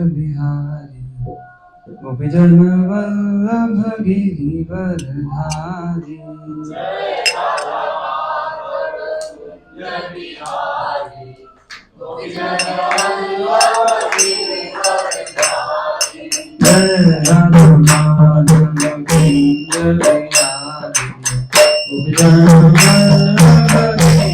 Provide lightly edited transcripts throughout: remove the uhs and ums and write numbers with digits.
बिहारी गोपीजन वल्लभ गिरिवरधारी जय Radha Madhav Govind Bihari गोपीजन Vallabh Girivardhari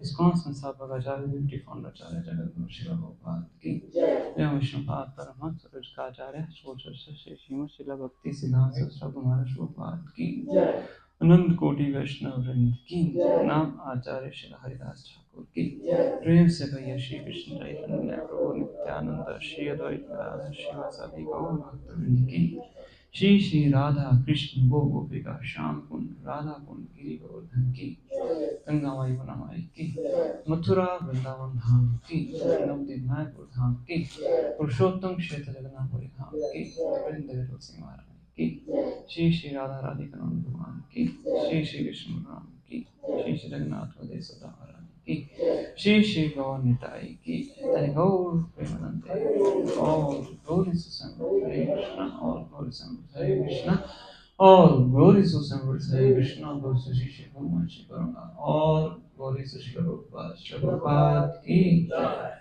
ISKCON संस्थापकाचार्य beauty फाउंडाचार्य जगत शिला गोपाल की जय विष्णुपाद परमहंस सूरजकाचार्य श्री श्रीमद शिला भक्ति सिद्धांत सरस्वती कुमार श्रीपाद की अनंत कोटि वैष्णव वृंद की। नाम आचार्य श्री हरिदास ठाकुर की। प्रेम से भैया श्री कृष्ण चैतन्य प्रभु नित्यानंद श्री अद्वैत गदाधर श्रीवासादि गौर भक्तवृंद की। श्री श्री राधा कृष्ण गो गोपिका श्याम कुंड राधा कुंड गिरि गोवर्धन की। गंगा माई यमुना माई की। मथुरा वृंदावन धाम की। नवदीप मायापुर धाम की। पुरुषोत्तम क्षेत्र जगन्नाथपुरी धाम की। वृंदावन तुलसी महाराज की। श्री श्री राधा राधिका भगवान की। श्री श्री कृष्ण राम की। श्री श्री जगन्नाथ बलदेव सुभद्रा महाराज की। श्री श्री गौर निताई की। हरि गौर प्रेमानंदे। All glories to Sam Hare Krishna. All glories to Sam Hare Krishna. All glories to Sam Hare Krishna. All glories to Shri Shri Bhagwan Shri Karuna. All glories to Shri Prabhupada. Shri Prabhupada की जय।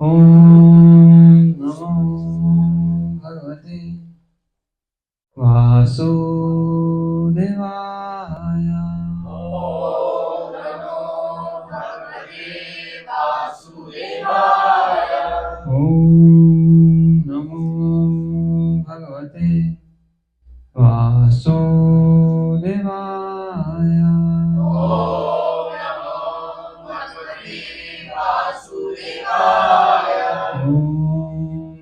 ओम नमो भगवते वासुदेवाय। ओम नमो भगवते वासुदेवाय। ओम नमो भगवते वासुदेवाय। ओम नमो भगवते वासुदेवाय। ओम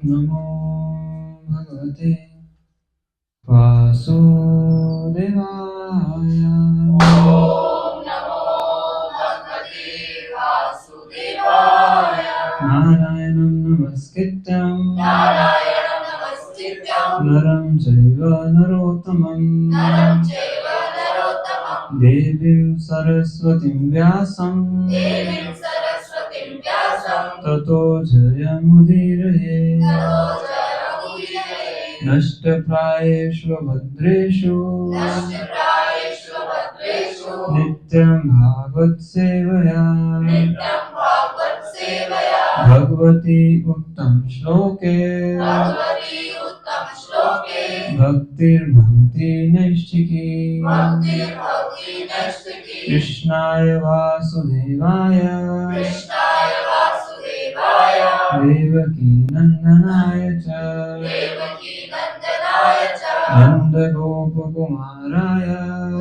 नमो भगवते वासुदेवाय। ओम नमो भगवते वासुदेवाय। नारायणं नमस्कृत्यं नारायणं नमस्कृत्यं नरं चैव नरोत्तमं नरं चैव नरोत्तमं देवीं सरस्वतीं व्यासं देवीं सरस्वतीं व्यासं ततो जयमुदीरये। ततो जयमुदीरये। नष्टप्रायेषु भद्रेषु नष्टप्रायेषु भद्रेषु नित्यं भागवत सेवया नित्यं भागवत सेवया भगवती उत्तम श्लोके भगवती उत्तम श्लोके भक्तिर्भवति नैष्ठिकी। भक्तिर्भवति नैष्ठिकी। कृष्णाय वासुदेवाय कृष्णाय वासुदेवाय देवकी नंदनाय च देवकी नंदनाय च नन्दगोपकुमाराय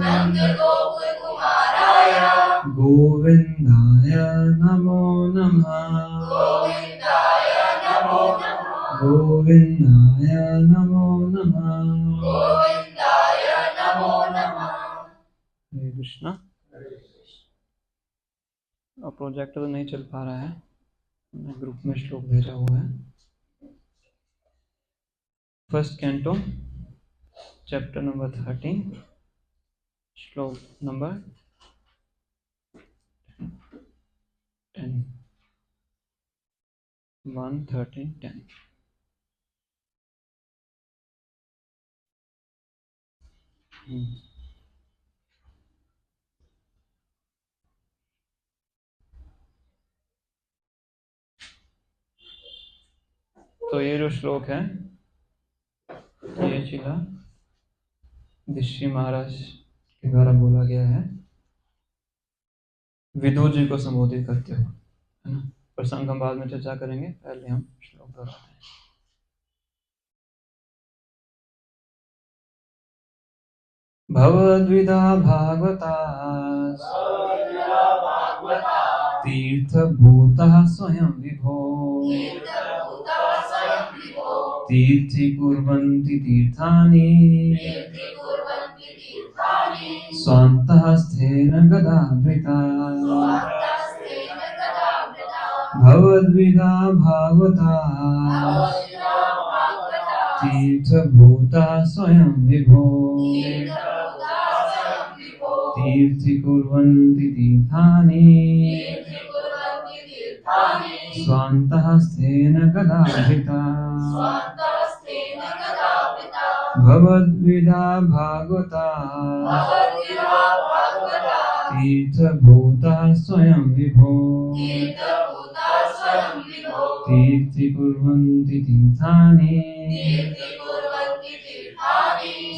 नन्दगोपकुमाराय गोविन्दाय नमो नमः। गोविन्दाय नमो नमः। गोविन्दाय नमो नमः। गोविन्दाय नमो नमः। हरे कृष्णा। अब प्रोजेक्टर तो नहीं चल पा रहा है, मैं ग्रुप में श्लोक भेजा हुआ है। फर्स्ट कैंटो चैप्टर नंबर 13 श्लोक नंबर 10 1 13 10। तो ये जो श्लोक है ये चिला दीक्षित महाराज के द्वारा बोला गया है विदुर जी को संबोधित करते हुए, है ना। प्रसंग हम बाद में चर्चा करेंगे, पहले हम श्लोक दोहराते हैं। भवद्विधा भागवता तीर्थभूतः स्वयं विभो तीर्थीकुर्वन्ति तीर्थानि स्वान्तहस्तेन गदावृता। भवद्विधा भागवता तीर्थभूतः स्वयं विभो तीर्थीकुर्वन्ति तीर्थानि स्वान्तहस्तेन गदावृता। भवद्विधा भागवता तीर्थभूतः स्वयं विभो तीर्थीकुर्वन्ति तीर्थानि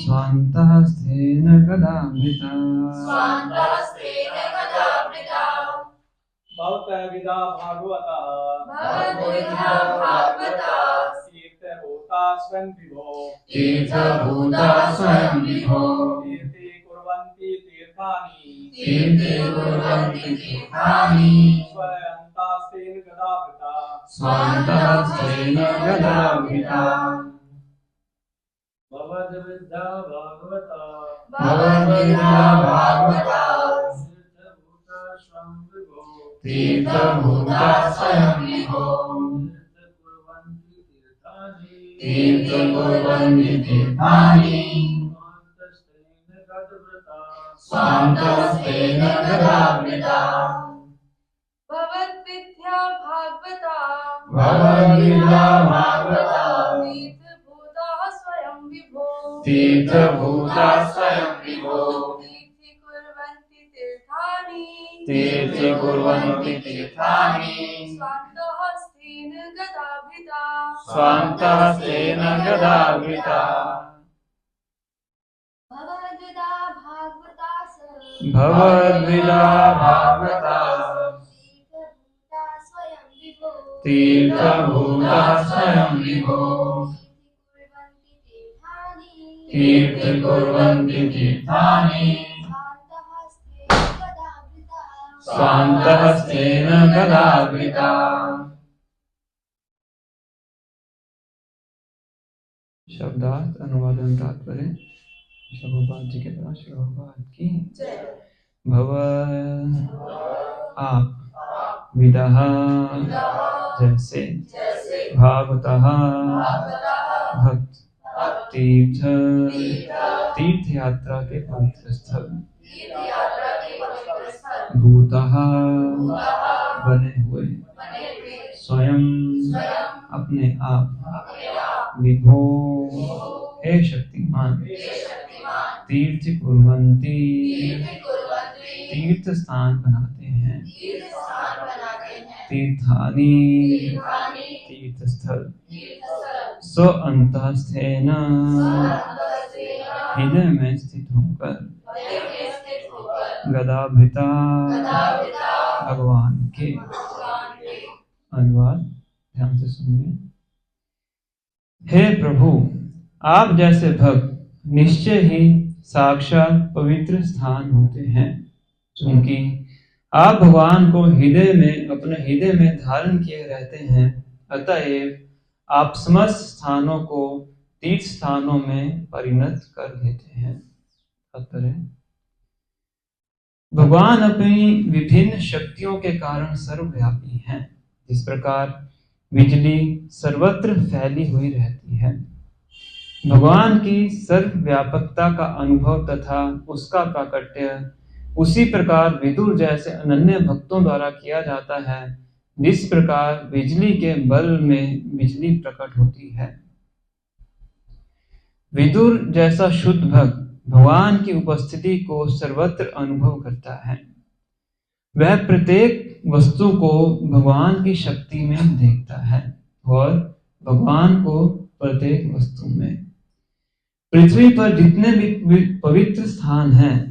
स्वान्तहस्तेन गदावृता। भवद्विधा भागवता भवद्विधा भागवता तीर्थभूतः तीर्थभूता स्वयं विभो तीर्थभूता स्वयं विभो तीर्थे कुर्वन्ति तीर्थानि तीर्थे कुर्वन्ति तीर्थानि स्वयन्तास्तेन गदावृता स्वान्तस्तेन गदावृता भवद्विद्या भागवता भवद्विद्या भागवता तीर्थभूता स्वयं विभो तीर्थभूता स्वयं विभो तीर्थ कुर्वन्ति तीर्थानि स्वान्तस्तेन गदावृता भवद्विद्या भागवता भवद्विद्या भागवता तीर्थभूता स्वयं विभो तीर्थभूता स्वयं विभो तीर्थि कुर्वन्ति तीर्थानि तीर्थि कुर्वन्ति तीर्थानि स्वान्तहस्तेन गदावृता स्वान्तस्तेन गदावृता भवद्विद्या भागवता भवद्विद्या भागवता तीर्थभूता स्वयं विभो तीर्थभूता स्वयं विभो कुर्वन्ति तीर्थानि तीर्थि कुर्वन्ति तीर्थानि स्वान्तहस्तेन गदावृता शब्दार्थ अनुवादन तात्पर्य प्रभुपाद जी के द्वारा श्री प्रभुपाद की भव आप विदः जैसे भागवतः भक्त तीर्थ तीर्थ यात्रा के पवित्र स्थल भूतः बने हुए स्वयं अपने आप विभो हे शक्तिमान तीर्थ कुर्वन्ति तीर्थ स्थान बनाते हैं तीर्थानि तीर्थ स्थल स्व अंतःस्थेन हृदय में स्थित होकर गदाभृता भगवान के अनुवाद ध्यान से सुनिए। हे प्रभु आप जैसे भक्त निश्चय ही साक्षात पवित्र स्थान होते हैं क्योंकि आप भगवान को हृदय में अपने हृदय में धारण किए रहते हैं अतएव आप समस्त स्थानों को तीर्थ स्थानों में परिणत कर देते हैं। भगवान अपनी विभिन्न शक्तियों के कारण सर्वव्यापी हैं। इस प्रकार बिजली सर्वत्र फैली हुई रहती है। भगवान की सर्वव्यापकता का अनुभव तथा उसका प्राकट्य उसी प्रकार विदुर जैसे अनन्य भक्तों द्वारा किया जाता है जिस प्रकार बिजली के बल्ब में बिजली प्रकट होती है। विदुर जैसा शुद्ध भक्त भगवान की उपस्थिति को सर्वत्र अनुभव करता है। वह प्रत्येक वस्तु को भगवान की शक्ति में देखता है और भगवान को प्रत्येक वस्तु में। पृथ्वी पर जितने भी पवित्र स्थान हैं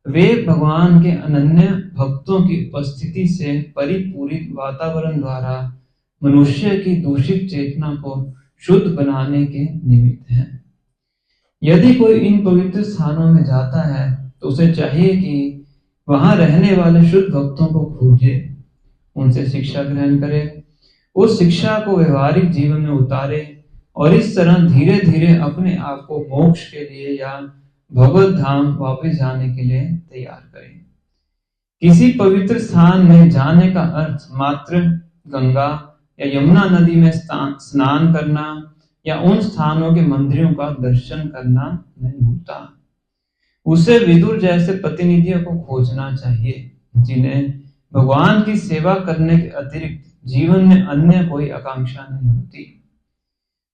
वे भगवान के अनन्य भक्तों की उपस्थिति से परिपूरित वातावरण द्वारा मनुष्य की दूषित चेतना को शुद्ध बनाने के निमित्त हैं। यदि कोई इन पवित्र स्थानों में जाता है तो उसे चाहिए कि वहां रहने वाले शुद्ध भक्तों को खोजे, उनसे शिक्षा ग्रहण करे, उस शिक्षा को व्यवहारिक जीवन में उतारे और इस तरह धीरे धीरे अपने आप को मोक्ष के लिए या भगवत धाम वापस जाने के लिए तैयार करें। किसी पवित्र स्थान में जाने का अर्थ मात्र गंगा या यमुना नदी में स्नान करना या उन स्थानों के मंदिरों का दर्शन करना नहीं होता। उसे विदुर जैसे प्रतिनिधियों को खोजना चाहिए जिन्हें भगवान की सेवा करने के अतिरिक्त जीवन में अन्य कोई आकांक्षा नहीं होती।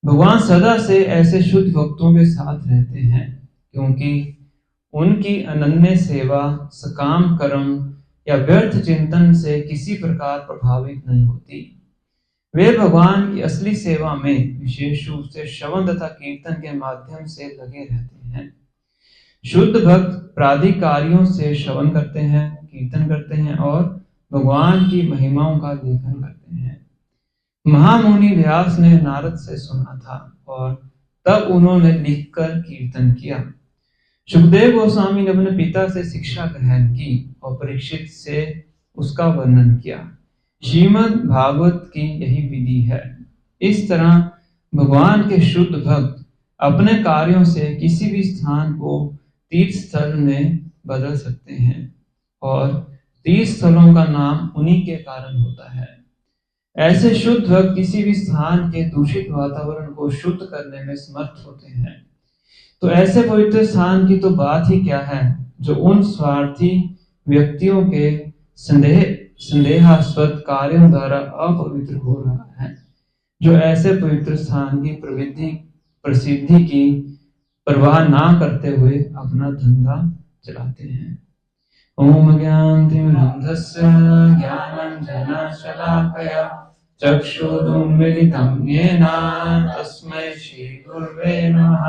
भगवान सदा से ऐसे शुद्ध भक्तों के साथ रहते हैं क्योंकि उनकी अनन्य सेवा सकाम कर्म या व्यर्थ चिंतन से किसी प्रकार प्रभावित नहीं होती। वे भगवान की असली सेवा में विशेष रूप से श्रवण तथा कीर्तन के माध्यम से लगे रहते हैं। शुद्ध भक्त प्राधिकारियों से श्रवण करते हैं, कीर्तन करते हैं और भगवान की महिमाओं का लेखन करते हैं। महामुनि व्यास ने नारद से सुना था और तब उन्होंने लिखकर कीर्तन किया। सुखदेव गोस्वामी ने अपने पिता से शिक्षा ग्रहण की और परीक्षित से उसका वर्णन किया। श्रीमद् भागवत की यही विधि है। इस तरह भगवान के शुद्ध भक्त अपने कार्यों से किसी भी स्थान को तीर्थ स्थल में बदल सकते हैं और तीर्थ स्थलों का नाम उन्हीं के कारण होता है। ऐसे शुद्ध भक्त किसी भी स्थान के दूषित वातावरण को शुद्ध करने में समर्थ होते हैं। तो ऐसे पवित्र स्थान की तो बात ही क्या है जो उन स्वार्थी व्यक्तियों के संदेहास्पद कार्यों द्वारा अपवित्र हो रहा है, जो ऐसे पवित्र स्थान की प्रसिद्धि की परवाह ना करते हुए अपना धंधा चलाते हैं। ओम ज्ञानतिमिरन्धस्य ज्ञानाञ्जनशलाकया चक्षुरुन्मीलितं येन तस्मै श्रीगुरवे नमः।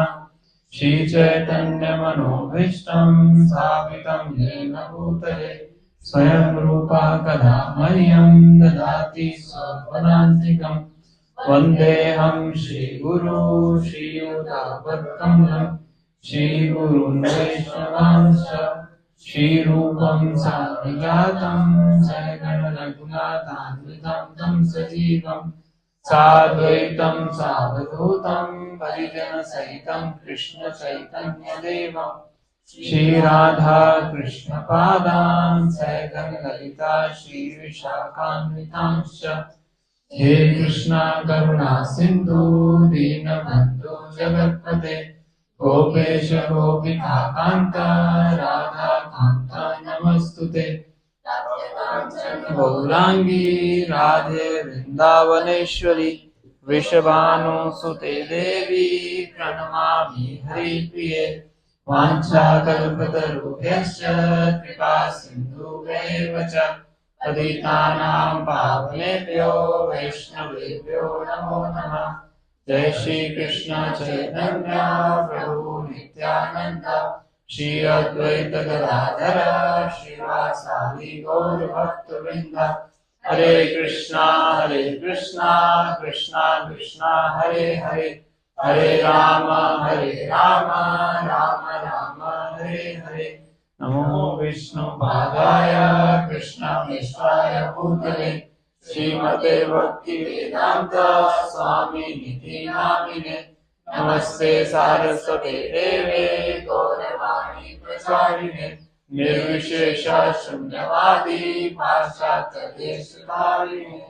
श्रीचैतन्यमनोभीष्टं स्थापितं येन भूतले स्वयं रूपा कदा मह्यं ददाति स्वपदान्तिकम्। वन्देऽहं श्रीगुरो श्रीयुतापत्कमलं श्रीगुरुन् वैष्णवांश्च श्रीरूपं साग्रजातं सहगण रघुनाथान्वितं तं सजीवं साद्वैतं सावधूतं परिजनसहितं कृष्ण चैतन्यदेवं श्रीराधा कृष्णपादान् सहगण ललिता श्रीविशाखान्वितांश्च हे कृष्णा करुणा सिंधु दीनबंधु जगत्पते गोपेश गोपिका कांता राधा कांता नमस्तुते। गौरांगी राधे वृंदावनेश्वरी वृषभानुसुते देवी प्रणमामि हरिप्रिये। वाञ्छाकल्पतरुभ्यश्च कृपा सिन्धुभ्यैव च पतितानां पावनेभ्यो वैष्णवेभ्यो नमो नमः। जय श्री कृष्ण चैतन्य प्रभु नित्यानंद श्री अद्वैत गदाधर श्रीवासादि गौर भक्तवृंद। हरे कृष्णा कृष्णा कृष्णा हरे हरे हरे राम राम राम हरे हरे। नमो विष्णुपादाय कृष्णप्रेष्ठाय भूतले श्रीमते भक्तिवेदांत स्वामिनिधि नामिने। नमस्ते सारस्वते देवे गौरवाणी प्रचारिणे निर्विशेष शून्यवादी पाश्चात्य देशकारिणे।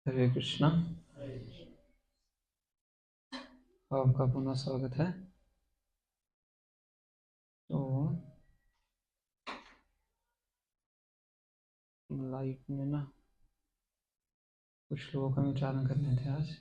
हरे कृष्णा। आपका पुनः स्वागत है। तो लाइट में ना कुछ लोगों का उच्चारण करने थे आज।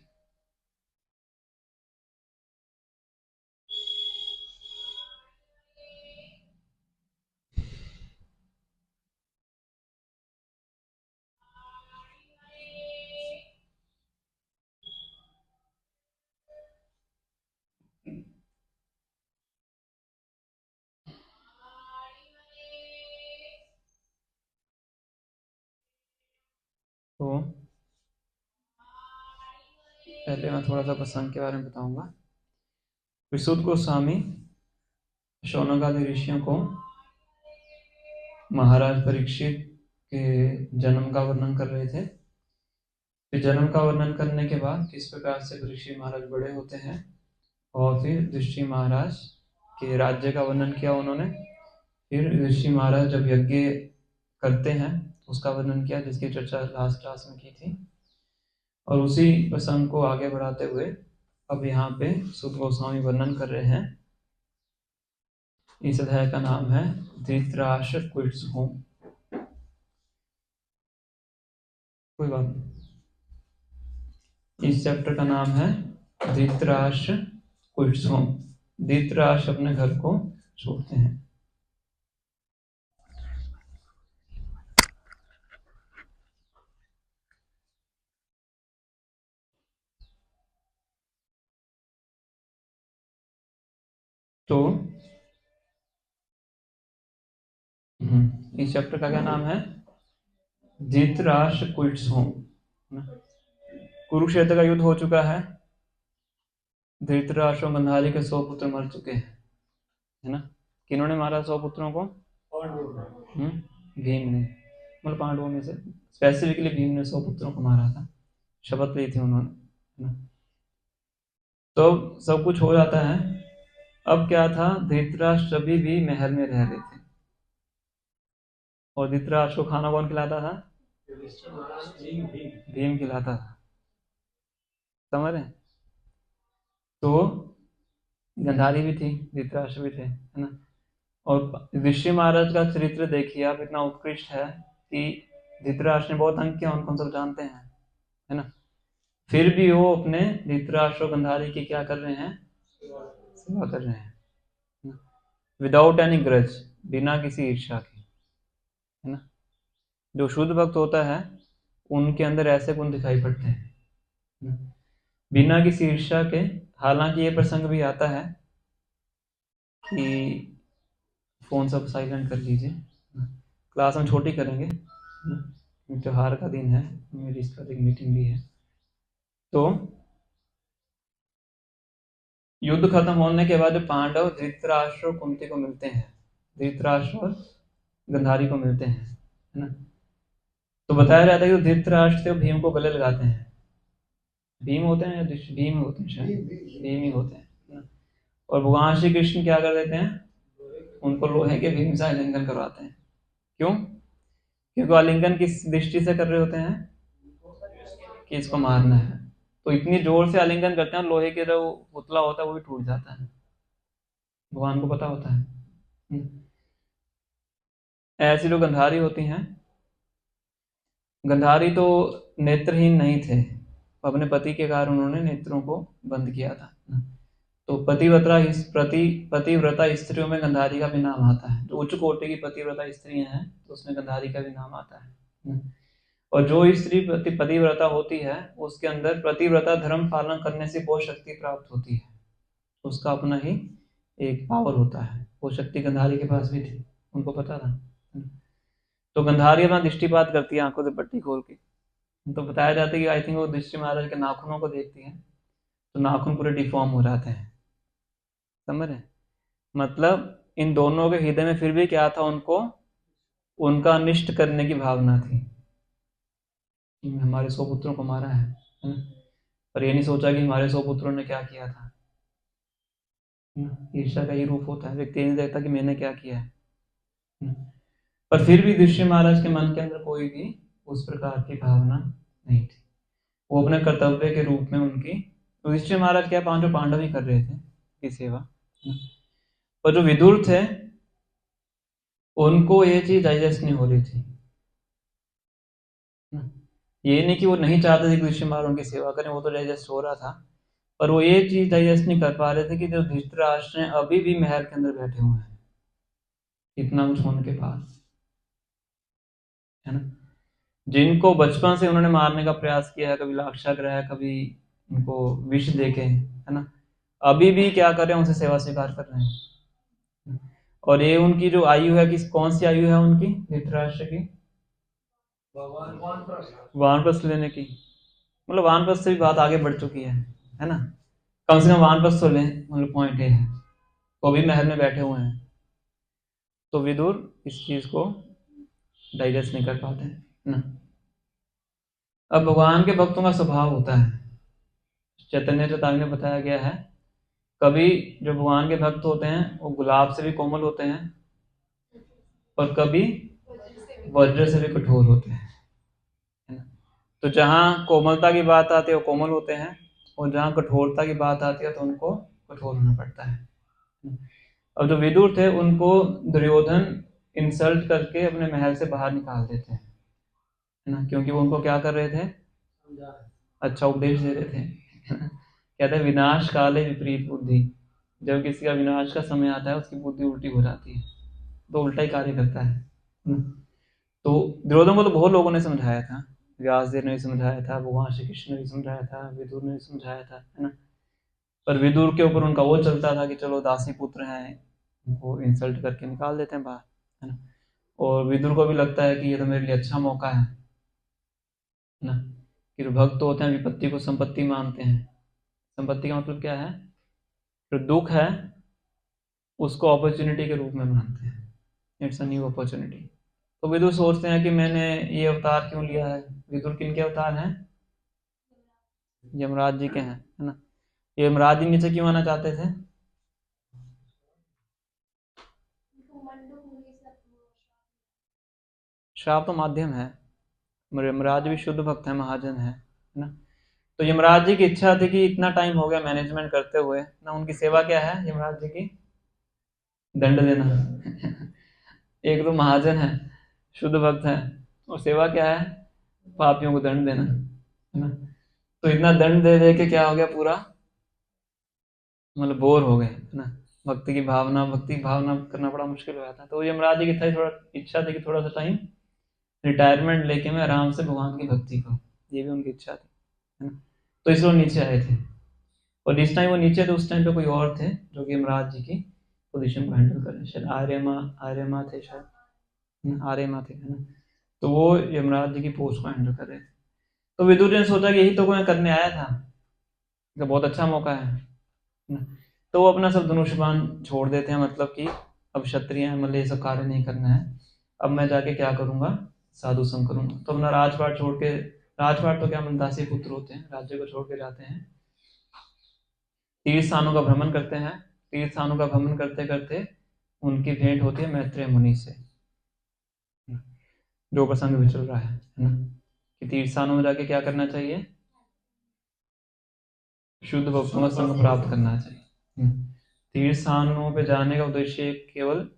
तो पहले मैं थोड़ा सा प्रसंग के बारे में बताऊंगा। विशुद्ध गोस्वामी शौनकादि ऋषियों को महाराज परीक्षित के जन्म का वर्णन कर रहे थे। फिर जन्म का वर्णन करने के बाद किस प्रकार से परीक्षित महाराज बड़े होते हैं और फिर युधिष्ठिर महाराज के राज्य का वर्णन किया उन्होंने। फिर युधिष्ठिर महाराज जब यज्ञ करते हैं उसका वर्णन किया, जिसकी चर्चा लास्ट क्लास में की थी। और उसी प्रसंग को आगे बढ़ाते हुए अब यहाँ पे सुत गोस्वामी वर्णन कर रहे हैं। इस अध्याय का नाम है धृतराष्ट्र क्विट्स होम। कोई बात नहीं। इस चैप्टर का नाम है धृतराष्ट्र क्विट्स होम। धृतराष्ट्र अपने घर को छोड़ते हैं। तो इस चैप्टर का क्या नाम है? Dhritarashtra quits home. कुरुक्षेत्र का युद्ध हो चुका है, धृतराष्ट्र और गंधारी के 100 पुत्र मर चुके हैं, है ना। किन्होंने मारा 100 पुत्रों को? भीम ने, मतलब पांडवों में से स्पेसिफिकली भीम ने 100 पुत्रों को मारा था, शपथ ली थी उन्होंने, है ना। तो सब कुछ हो जाता है। अब क्या था, धृतराष्ट्र अभी भी महल में रह रहे थे, और धृतराष्ट्र को खाना कौन खिलाता था? भीम खिलाता था, समझ रहे हैं। तो गंधारी भी थी, धृतराष्ट्र भी थे, है ना। और ऋषि महाराज का चरित्र देखिए आप, इतना उत्कृष्ट है कि धृतराष्ट्र ने बहुत तंग किया उनको, हम सब जानते हैं, है ना। फिर भी वो अपने धृतराष्ट्र और गंधारी की क्या कर रहे हैं? सेवा कर रहे हैं, विदाउट एनी ग्रज, बिना किसी ईर्ष्या के, है ना। जो शुद्ध भक्त होता है उनके अंदर ऐसे गुण दिखाई पड़ते हैं, बिना किसी ईर्ष्या के। हालांकि ये प्रसंग भी आता है कि फोन सब साइलेंट कर लीजिए, क्लास हम छोटी करेंगे, त्योहार का दिन है, मेरी इस पर एक मीटिंग भी है। तो युद्ध खत्म होने के बाद पांडव धृतराष्ट्र और कुंती को मिलते हैं, धृतराष्ट्र और गंधारी को मिलते हैं, है ना। तो बताया जाता है कि धृतराष्ट्र भीम को गले लगाते हैं। भीम होते हैं या भीम होते हैं, शायद भीम ही होते हैं। और भगवान श्री कृष्ण क्या कर देते हैं? उनको लोहे के भीम से आलिंगन करवाते हैं। क्यों? क्योंकि आलिंगन किस दृष्टि से कर रहे होते हैं? कि इसको मारना है। तो इतनी जोर से आलिंगन करते हैं, लोहे के जो पुतला होता है वो भी टूट जाता है, भगवान को पता होता है। ऐसी जो गंधारी होती हैं, गंधारी तो नेत्रहीन नहीं थे, अपने पति के कारण उन्होंने नेत्रों को बंद किया था। तो पतिव्रता स्त्रियों में गंधारी का भी नाम आता है। जो उच्च कोटि की पतिव्रता स्त्रियां हैं तो उसमें गंधारी का भी नाम आता है। और जो स्त्री पतिव्रता होती है उसके अंदर पतिव्रता धर्म पालन करने से बहुत शक्ति प्राप्त होती है, उसका अपना ही एक पावर होता है। वो शक्ति गंधारी के पास भी थी, उनको पता था। तो गंधारी अपना दृष्टिपात करती है आंखों से पट्टी खोल के। तो बताया जाता है कि आई थिंक वो दृष्टि महाराज के नाखूनों को देखती है तो नाखून पूरे डिफॉर्म हो जाते हैं, समझ रहे? मतलब इन दोनों के हृदय में फिर भी क्या था, उनको उनका अनिष्ट करने की भावना थी कि हमारे 100 पुत्रों को मारा है ना। पर ये नहीं सोचा कि हमारे 100 पुत्रों ने क्या किया था। ईर्ष्या का ही रूप होता है, व्यक्ति नहीं देखता कि मैंने क्या किया है। पर फिर भी ऋषि महाराज के मन के अंदर कोई भी उस प्रकार की भावना नहीं थी। वो अपने कर्तव्य के रूप में उनकी, ऋषि महाराज क्या पांचों पांडव ही कर रहे थे की सेवा। पर जो विदुर थे उनको ये चीज डाइजेस्ट नहीं हो रही थी। ये नहीं कि वो नहीं चाहते थे कि ऋषि महाराज उनकी सेवा करें, वो तो डाइजेस्ट हो रहा था। पर वो ये चीज डाइजेस्ट नहीं कर पा रहे थे कि जो धृतराष्ट्र हैं अभी भी महल के अंदर बैठे हुए हैं इतना कुछ होने के बाद, है ना। जिनको बचपन से उन्होंने मारने का प्रयास किया है, कभी लाक्षागृह, कभी उनको विष देके, है ना, अभी भी क्या कर रहे हैं, उनसे सेवा स्वीकार कर रहे हैं। और ये उनकी जो आयु है, किस कौन सी आयु है उनकी, धृतराष्ट्र की? वानप्रस्थ लेने की, मतलब वानप्रस्थ से भी बात आगे बढ़ चुकी है ना। कम से कम वानप्रस्थ तो लें, मतलब पॉइंट ये है, वो भी महल में बैठे हुए हैं। तो विदुर इस चीज को डाइजेस्ट नहीं कर पाते हैं ना। अब भगवान के भक्तों का स्वभाव होता है, चैतन्य चेतावनी में बताया गया है, कभी जो भगवान के भक्त होते हैं वो गुलाब से भी कोमल होते हैं और कभी वज्र से भी कठोर होते हैं, है ना। तो जहाँ कोमलता की बात आती है वो कोमल होते हैं, और जहाँ कठोरता की बात आती है तो उनको कठोर होना पड़ता है। अब जो विदुर थे उनको दुर्योधन इंसल्ट करके अपने महल से बाहर निकाल देते हैं, है ना, क्योंकि वो उनको क्या कर रहे थे, अच्छा उपदेश दे रहे थे। कहते हैं विनाश काले विपरीत बुद्धि, जब किसी का विनाश का समय आता है उसकी बुद्धि उल्टी हो जाती है, तो उल्टा ही कार्य करता है। तो दुर्योधन को तो बहुत लोगों ने समझाया था, व्यासदेव ने भी समझाया था, भगवान श्री कृष्ण ने भी समझाया था, विदुर ने भी समझाया था, है ना। पर विदुर के ऊपर उनका वो चलता था कि चलो दासी पुत्र हैं, उनको इंसल्ट करके निकाल देते हैं बाहर, है ना। और विदुर को भी लगता है कि ये तो मेरे लिए अच्छा मौका है ना। कि जो भक्त होते हैं विपत्ति को संपत्ति मानते हैं। संपत्ति का मतलब क्या है? जो दुख है उसको अपॉर्चुनिटी के रूप में मानते हैं, इट्स अ न्यू अपॉर्चुनिटी। तो विदुर सोचते हैं कि मैंने ये अवतार क्यों लिया है। विदुर किनके अवतार हैं? यमराज जी के हैं, है ना। यमराज जी नीचे क्यों आना चाहते थे? श्राप तो माध्यम है, यमराज भी शुद्ध भक्त है, महाजन है ना। तो यमराज जी की इच्छा थी कि इतना टाइम हो गया मैनेजमेंट करते हुए ना, उनकी सेवा क्या है यमराज जी की? दंड देना। एक तो महाजन है, शुद्ध भक्त है, और सेवा क्या है? पापियों को दंड देना, है ना। तो इतना दंड दे दे के क्या हो गया, पूरा मतलब बोर हो गए, है ना। भक्ति की भावना करना बड़ा मुश्किल हो जाता। तो यमराज जी की था थोड़ा इच्छा थी कि थोड़ा सा टाइम रिटायरमेंट लेके मैं आराम से भगवान की भक्ति करूं, ये भी उनकी इच्छा थी, है ना। तो इसलिए वो नीचे आए थे, और जिस टाइम वो नीचे थे उस टाइम पे कोई और थे जो कि यमराज जी की पोजीशन को हैंडल कर रहे हैं। शायद आर्यमा थे, शायद आर्यमा थे, है ना। तो वो यमराज जी की पोस्ट को हैंडल कर रहे थे। तो विदुर ने सोचा कि यही तो मैं करने आया था, तो बहुत अच्छा मौका है ना। तो वो अपना सब धनुष्यबाण छोड़ देते हैं, मतलब कि अब क्षत्रिय हैं, मतलब ये सब कार्य नहीं करना है, अब मैं जाके क्या करूंगा, साधु संग करूंगा। तो अपना राजपाट छोड़ के, राजपाट तो क्या दासी पुत्र होते हैं, राज्य को छोड़ के जाते हैं, तीर्थ स्थानों का भ्रमण करते हैं। तीर्थ स्थानों का भ्रमण करते करते उनकी भेंट होती है मैत्रेय मुनि से, जो प्रसंग भी चल रहा है ना, कि तीर्थ स्थानों में जाके क्या करना चाहिए, शुद्ध भक्तों का संग प्राप्त करना चाहिए। तीर्थ स्थानों पे जाने का उद्देश्य केवल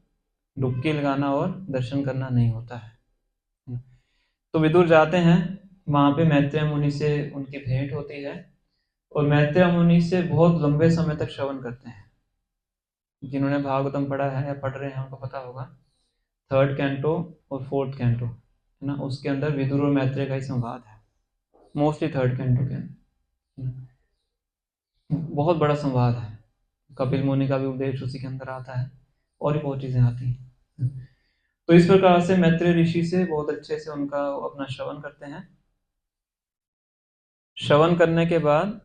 डुबकी लगाना और दर्शन करना नहीं होता है। तो विदुर जाते हैं, वहां पे मैत्रेय मुनि से उनकी भेंट होती है, और मैत्रेय मुनि से बहुत लंबे समय तक श्रवण करते हैं। जिन्होंने भागवतम पढ़ा है या पढ़ रहे हैं उनको पता होगा, 3rd कैंटो और 4th कैंटो, है ना, उसके अंदर विदुर और मैत्रेय का ही संवाद है, मोस्टली 3rd कैंटो के अंदर बहुत बड़ा संवाद है। कपिल मुनि का भी उपदेश उसी के अंदर आता है, और भी बहुत चीजें आती हैं। तो इस प्रकार से मैत्रेय ऋषि से बहुत अच्छे से उनका अपना श्रवण करते हैं। श्रवण करने के बाद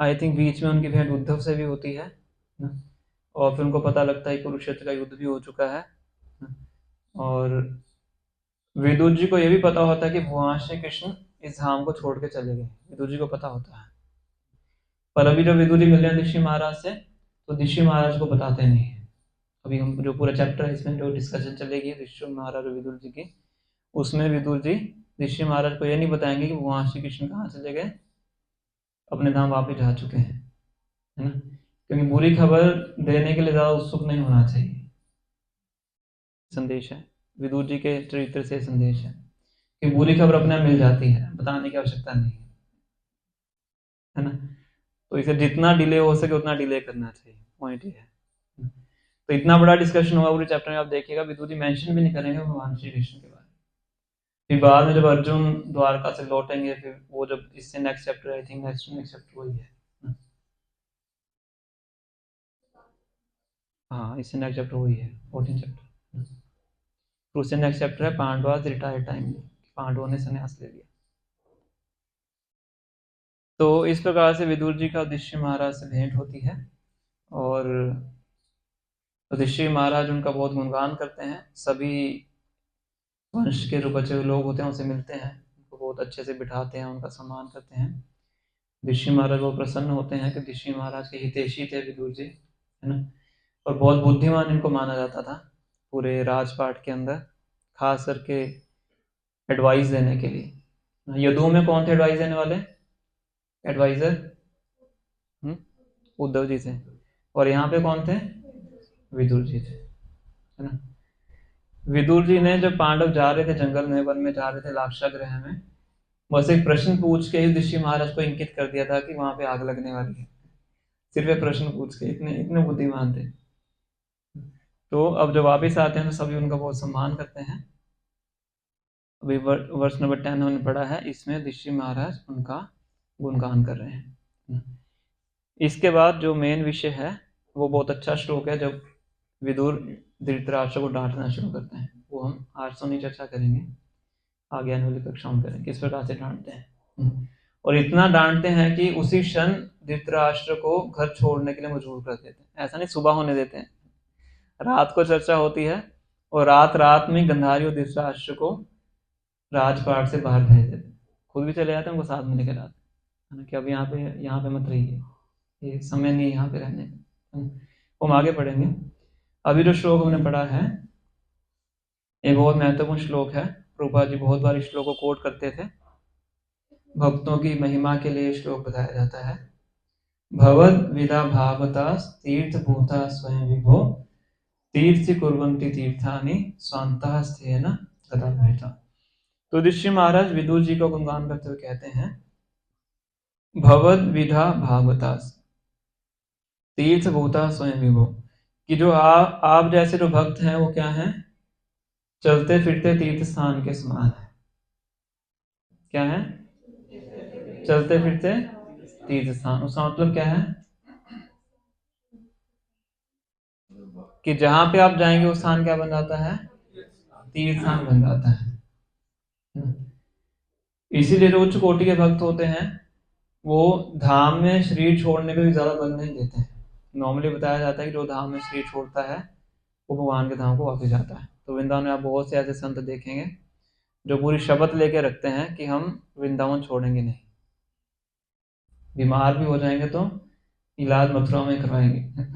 आई थिंक बीच में उनकी भेंट उद्धव से भी होती है ना, और फिर उनको पता लगता है कि कुरुक्षेत्र का युद्ध भी हो चुका है ना। और विदुर जी को यह भी पता होता है कि भगवान श्री कृष्ण इस धाम को छोड़ के चले गए, विदुर जी को पता होता है। पर अभी जब विदुर जी मिल रहे हैं ऋषि महाराज से, तो ऋषि महाराज को बताते नहीं है। अभी हम जो पूरा चैप्टर है इसमें जो डिस्कशन चलेगी ऋषि महाराज और विदुर जी की, उसमें विदुर जी ऋषि महाराज को यह नहीं बताएंगे कि भगवान श्री कृष्ण कहाँ चले गए, अपने धाम वापस जा चुके हैं, है ना। क्योंकि बुरी खबर देने के लिए ज्यादा उत्सुक नहीं होना चाहिए। संदेश है विदुर जी के चरित्र से, संदेश है कि बुरी खबर अपने आप मिल जाती है, बताने की आवश्यकता नहीं है ना। तो इसे जितना डिले हो सके उतना डिले करना चाहिए, पॉइंट ये है। तो इतना बड़ा डिस्कशन होगा पूरे चैप्टर में, आप देखिएगा विदुर जी मेंशन भी नहीं करेंगे भगवान श्री कृष्ण के बारे में। फिर बाद में जब अर्जुन द्वारका से लौटेंगे, फिर वो जब इससे next chapter, I think next chapter वही है, हाँ इससे नेक्स्ट चैप्टर वही है 14 चैप्टर। तो उससे नेक्स्ट चैप्टर है पांडवास रिटायर टाइम, पांडवों ने संन्यास ले लिया। तो इस प्रकार से विदुर जी का युधिष्ठिर महाराज से भेंट होती है, और युधिष्ठिर महाराज उनका बहुत गुणगान करते हैं। सभी वंश के जो बचे हुए लोग होते हैं उनसे मिलते हैं, उनको बहुत अच्छे से बिठाते हैं, उनका सम्मान करते हैं। युधिष्ठिर महाराज बहुत प्रसन्न होते हैं कि युधिष्ठिर महाराज के हितैषी थे विदुर जी, है ना। और बहुत बुद्धिमान इनको माना जाता था पूरे राजपाट के अंदर, खास करके एडवाइस देने के लिए। यदुओं में कौन थे एडवाइस देने वाले? एडवाइजर उद्धव जी थे, और यहाँ पे कौन थे? विदुर जी थे, है ना। विदुर जी ने जब पांडव जा रहे थे जंगल में, वन में जा रहे थे लाक्षागृह में, बस एक प्रश्न पूछ के युधिष्ठिर महाराज को इंकित कर दिया था कि वहां पे आग लगने वाली है, सिर्फ एक प्रश्न पूछ के, इतने इतने बुद्धिमान थे। तो अब जब वापिस आते हैं तो सभी उनका बहुत सम्मान करते हैं। अभी वर्ष नंबर 10 हमने पढ़ा है, इसमें युधिष्ठिर महाराज उनका गुणगान कर रहे हैं। इसके बाद जो मेन विषय है वो बहुत अच्छा श्लोक है, जब विदुर धृतराष्ट्र को डांटना शुरू करते हैं। वो हम आज तो नहीं चर्चा करेंगे, आगे आने वाली कक्षाओं में करेंगे किस प्रकार से डांटते हैं। और इतना डांटते हैं कि उसी क्षण धृतराष्ट्र को घर छोड़ने के लिए मजबूर कर देते हैं। ऐसा नहीं सुबह होने देते हैं, रात को चर्चा होती है और रात रात में गंधारी और धृतराष्ट्र को राजपाट से बाहर भेज देते हैं। खुद भी चले जाते हैं, उनको साथ में लेकर आते हैं कि अब यहाँ पे मत रहिए, ये समय नहीं है यहाँ पे रहने का। वो हम आगे पढ़ेंगे। अभी जो श्लोक हमने पढ़ा है ये बहुत महत्वपूर्ण श्लोक है। प्रभुपाद जी बहुत बार इस श्लोक को कोट करते थे। भक्तों की महिमा के लिए श्लोक बताया जाता है। भवद विदा भावता तीर्थ भूता स्वयं विभो तीर्थि कुर्वन्ति तीर्थानि स्वान्तः स्थेन गदाभृता। तो युधिष्ठिर महाराज विदुर जी को गुणगान करते हुए कहते हैं, भवद विधा भावता तीर्थ भूता स्वयं विभो, कि जो आप जैसे जो भक्त हैं वो क्या हैं, चलते फिरते तीर्थ स्थान के समान है। क्या है? चलते फिरते तीर्थ स्थान। उसका मतलब क्या है कि जहां पे आप जाएंगे वो स्थान क्या बन जाता है, तीर्थ स्थान बन जाता है। इसीलिए जो उच्च कोटि के भक्त होते हैं वो धाम में शरीर छोड़ने पे भी ज्यादा बल नहीं देते हैं। नॉर्मली बताया जाता है कि जो धाम में शरीर छोड़ता है वो भगवान के धाम को वापस जाता है। तो वृंदावन में आप बहुत से ऐसे संत देखेंगे जो पूरी शपथ लेके रखते हैं कि हम वृंदावन छोड़ेंगे नहीं, बीमार भी हो जाएंगे तो इलाज मथुरा में करवाएंगे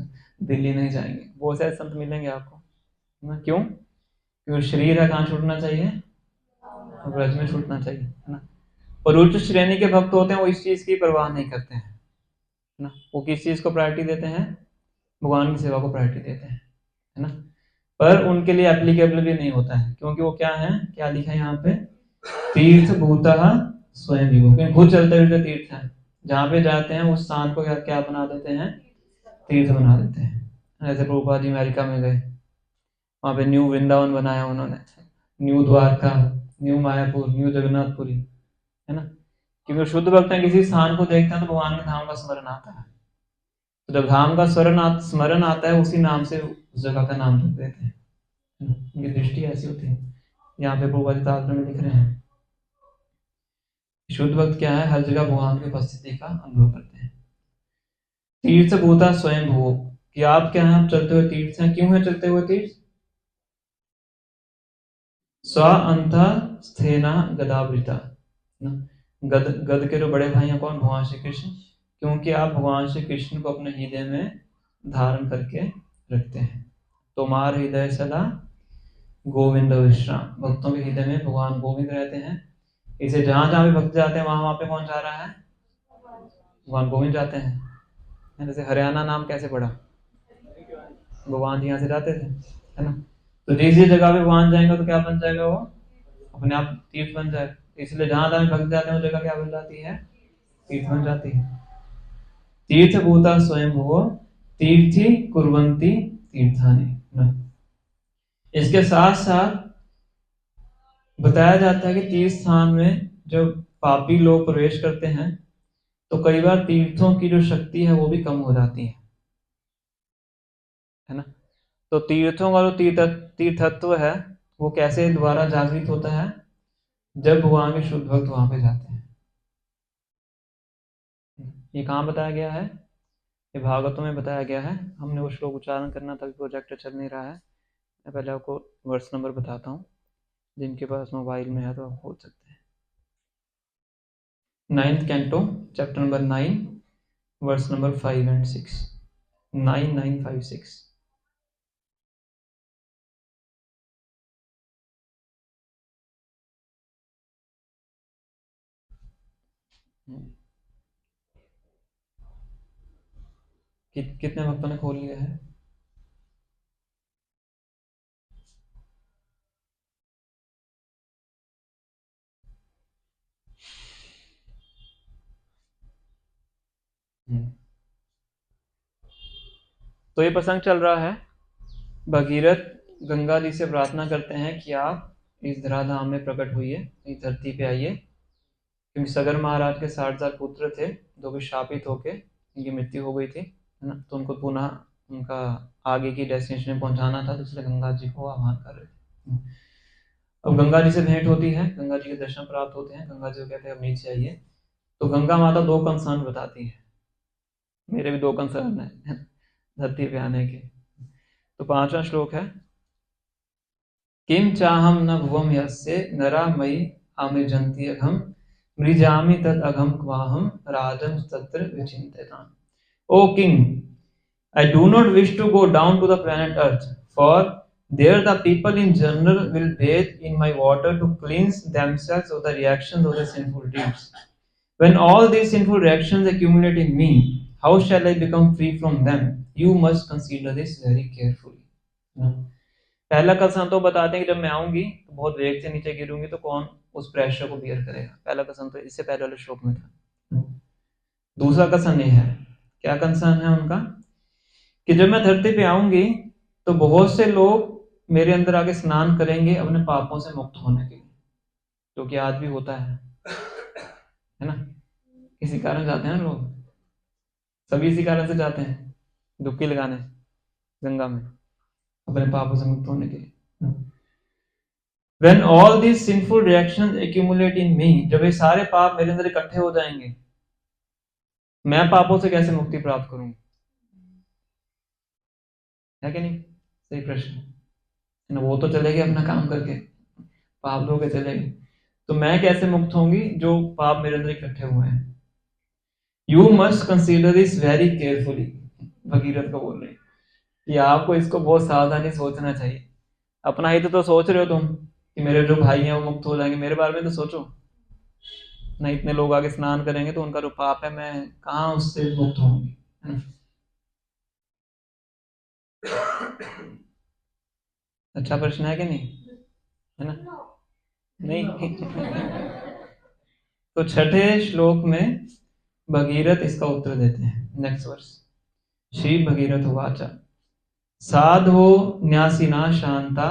दिल्ली नहीं जाएंगे। बहुत से संत मिलेंगे आपको ना। क्यों? क्योंकि शरीर है कहाँ छूटना चाहिए, ब्रज में छूटना चाहिए, है ना। और उच्च श्रेणी के भक्त होते हैं वो इस चीज की परवाह नहीं करते हैं ना। वो किस चीज को प्रायोरिटी देते हैं, भगवान की सेवा को प्रायोरिटी देते हैं, है ना। पर उनके लिए एप्लीकेबल भी नहीं होता है, क्योंकि वो क्या है, क्या लिखा है यहाँ पे, तीर्थ भूतः स्वयं विभो, खुद चलते हुए तीर्थ है। जहाँ पे जाते हैं उस स्थान को क्या बना देते हैं, तीर्थ बना देते हैं। जैसे प्रभुपाद जी अमेरिका में गए, वहां पे न्यू वृंदावन बनाया उन्होंने, new Dwarka, new Mayapur, new Jagannathpuri, है ना। क्योंकि शुद्ध भक्त किसी स्थान को देखते हैं तो भगवान के धाम का स्मरण आता है। तो जब धाम का स्मरण आता है उसी नाम से उस जगह का नाम रख देते हैं। उनकी दृष्टि ऐसी होती है। यहाँ पे प्रभुपाद तात्पर्य में लिख रहे हैं, शुद्ध भक्त क्या है, हर जगह भगवान की उपस्थिति का अनुभव करते हैं। तीर्थ भूता स्वयं भू, कि आप क्या है, आप चलते हुए तीर्थ हैं। क्यों है चलते हुए तीर्थ? स्व अंत स्थेना गदावृता, गद के जो बड़े भाई हैं कौन, भगवान श्री कृष्ण। क्योंकि आप भगवान श्री कृष्ण को अपने हृदय में धारण करके रखते हैं। तुम्हार हृदय सदा गोविंद विश्राम, भक्तों के हृदय में भगवान गोविंद रहते हैं। इसे जहां जहां भी भक्त जाते हैं वहां पे कौन जा रहा है, भगवान गोविंद जाते हैं। जैसे हरियाणा नाम कैसे पड़ा, भगवान जी यहाँ से जाते थे, है ना। तो जिस जगह पे भगवान जाएंगे तो क्या बन जाएगा, वो अपने आप तीर्थ बन जाएगा। इसलिए जहां जहां भक्त जाते हैं वो जगह क्या बन जाती है, तीर्थ बन जाती है। तीर्थ भूता स्वयं भुवो तीर्थि कुर्वन्ति तीर्थानि। इसके साथ साथ बताया जाता है कि तीर्थ स्थान में जब पापी लोग प्रवेश करते हैं तो कई बार तीर्थों की जो शक्ति है वो भी कम हो जाती है ना। तो तीर्थों का जो तीर्थत्व है वो कैसे दोबारा जागृत होता है, जब भगवान के शुद्ध भक्त वहां पे जाते हैं। ये कहाँ बताया गया है, ये भागवतों में बताया गया है। हमने वो श्लोक उच्चारण करना था, प्रोजेक्ट चल नहीं रहा है। मैं पहले आपको वर्ष नंबर बताता हूँ, जिनके पास मोबाइल में है तो आप खोल सकते हैं। 9th canto chapter number 9 verse number 5 and 6, 9, 9, 5, 6। कितने भक्तों ने खोल लिया है? तो ये प्रसंग चल रहा है, भगीरथ गंगा जी से प्रार्थना करते हैं कि आप इस धराधाम में प्रकट हुई है, इस धरती पे आइए। क्योंकि सगर महाराज के 60,000 पुत्र थे जो भी शापित होके इनकी मृत्यु हो गई थी, है ना, तो उनको पुनः उनका आगे की डेस्टिनेशन में पहुंचाना था, तो इसलिए गंगा जी को आह्वान कर रहे थे। अब गंगा जी से भेंट होती है, गंगा जी के दर्शन प्राप्त होते हैं, गंगा जी को कहते हैं अब नीचे आइए। तो गंगा माता 2 कंसर्न बताती है, मेरे भी 2 कंसर्न है धरती पे आने के। तो 5वां श्लोक है, किम चाहम न भुवम यस्य नरा मयि आमिर्जन्ति अघम मृजामि तद अघम क्वाहम राजम तत्र विचिन्त्यताम्। O king, I do not wish to go down to the planet Earth, for there the people in general will bathe in my water to cleanse themselves of the reactions of their sinful deeds. When all these sinful reactions accumulate in me, how shall I become free from them? You must consider this very carefully. पहला कथन तो बताते हैं कि जब मैं आऊंगी तो बहुत वेग से नीचे गिरूंगी, तो कौन उस प्रेशर को बियर करेगा। पहला कथन तो इससे पहले वाले श्लोक में था। दूसरा कथन ये है, क्या कंसर्न है उनका, कि जब मैं धरती पे आऊंगी तो बहुत से लोग मेरे अंदर आके स्नान करेंगे अपने पापों से मुक्त होने के लिए, जो कि आज भी होता है ना। इसी कारण जाते हैं लोग, सभी इसी कारण से जाते हैं डुबकी लगाने गंगा में अपने पापों से मुक्त होने के लिए। When all these sinful reactions accumulate in me, जब ये सारे पाप मेरे अंदर इकट्ठे हो जाएंगे, मैं पापों से कैसे मुक्ति प्राप्त करूंगी, है कि नहीं? सही प्रश्न है ना। वो तो चलेगी अपना काम करके, पाप धो के चलेगी, तो मैं कैसे मुक्त होंगी जो पाप मेरे अंदर इकट्ठे हुए हैं। You must consider this very carefully, Bhagirath को बोल रही कि आपको इसको बहुत सावधानी सोचना चाहिए। अपना हित तो सोच रहे हो तुम कि मेरे जो भाई हैं वो मुक्त हो जाएंगे, मेरे बारे में तो सोचो ना। इतने लोग आगे स्नान करेंगे तो उनका जो पाप है मैं कहाँ उससे मुक्त होंगी। अच्छा प्रश्न है कि नहीं, है ना? नहीं तो छठे श्लोक में भगीरथ इसका उत्तर देते हैं। नेक्स्ट वर्स, श्री भगीरथ उवाच साधो न्यासिना शांता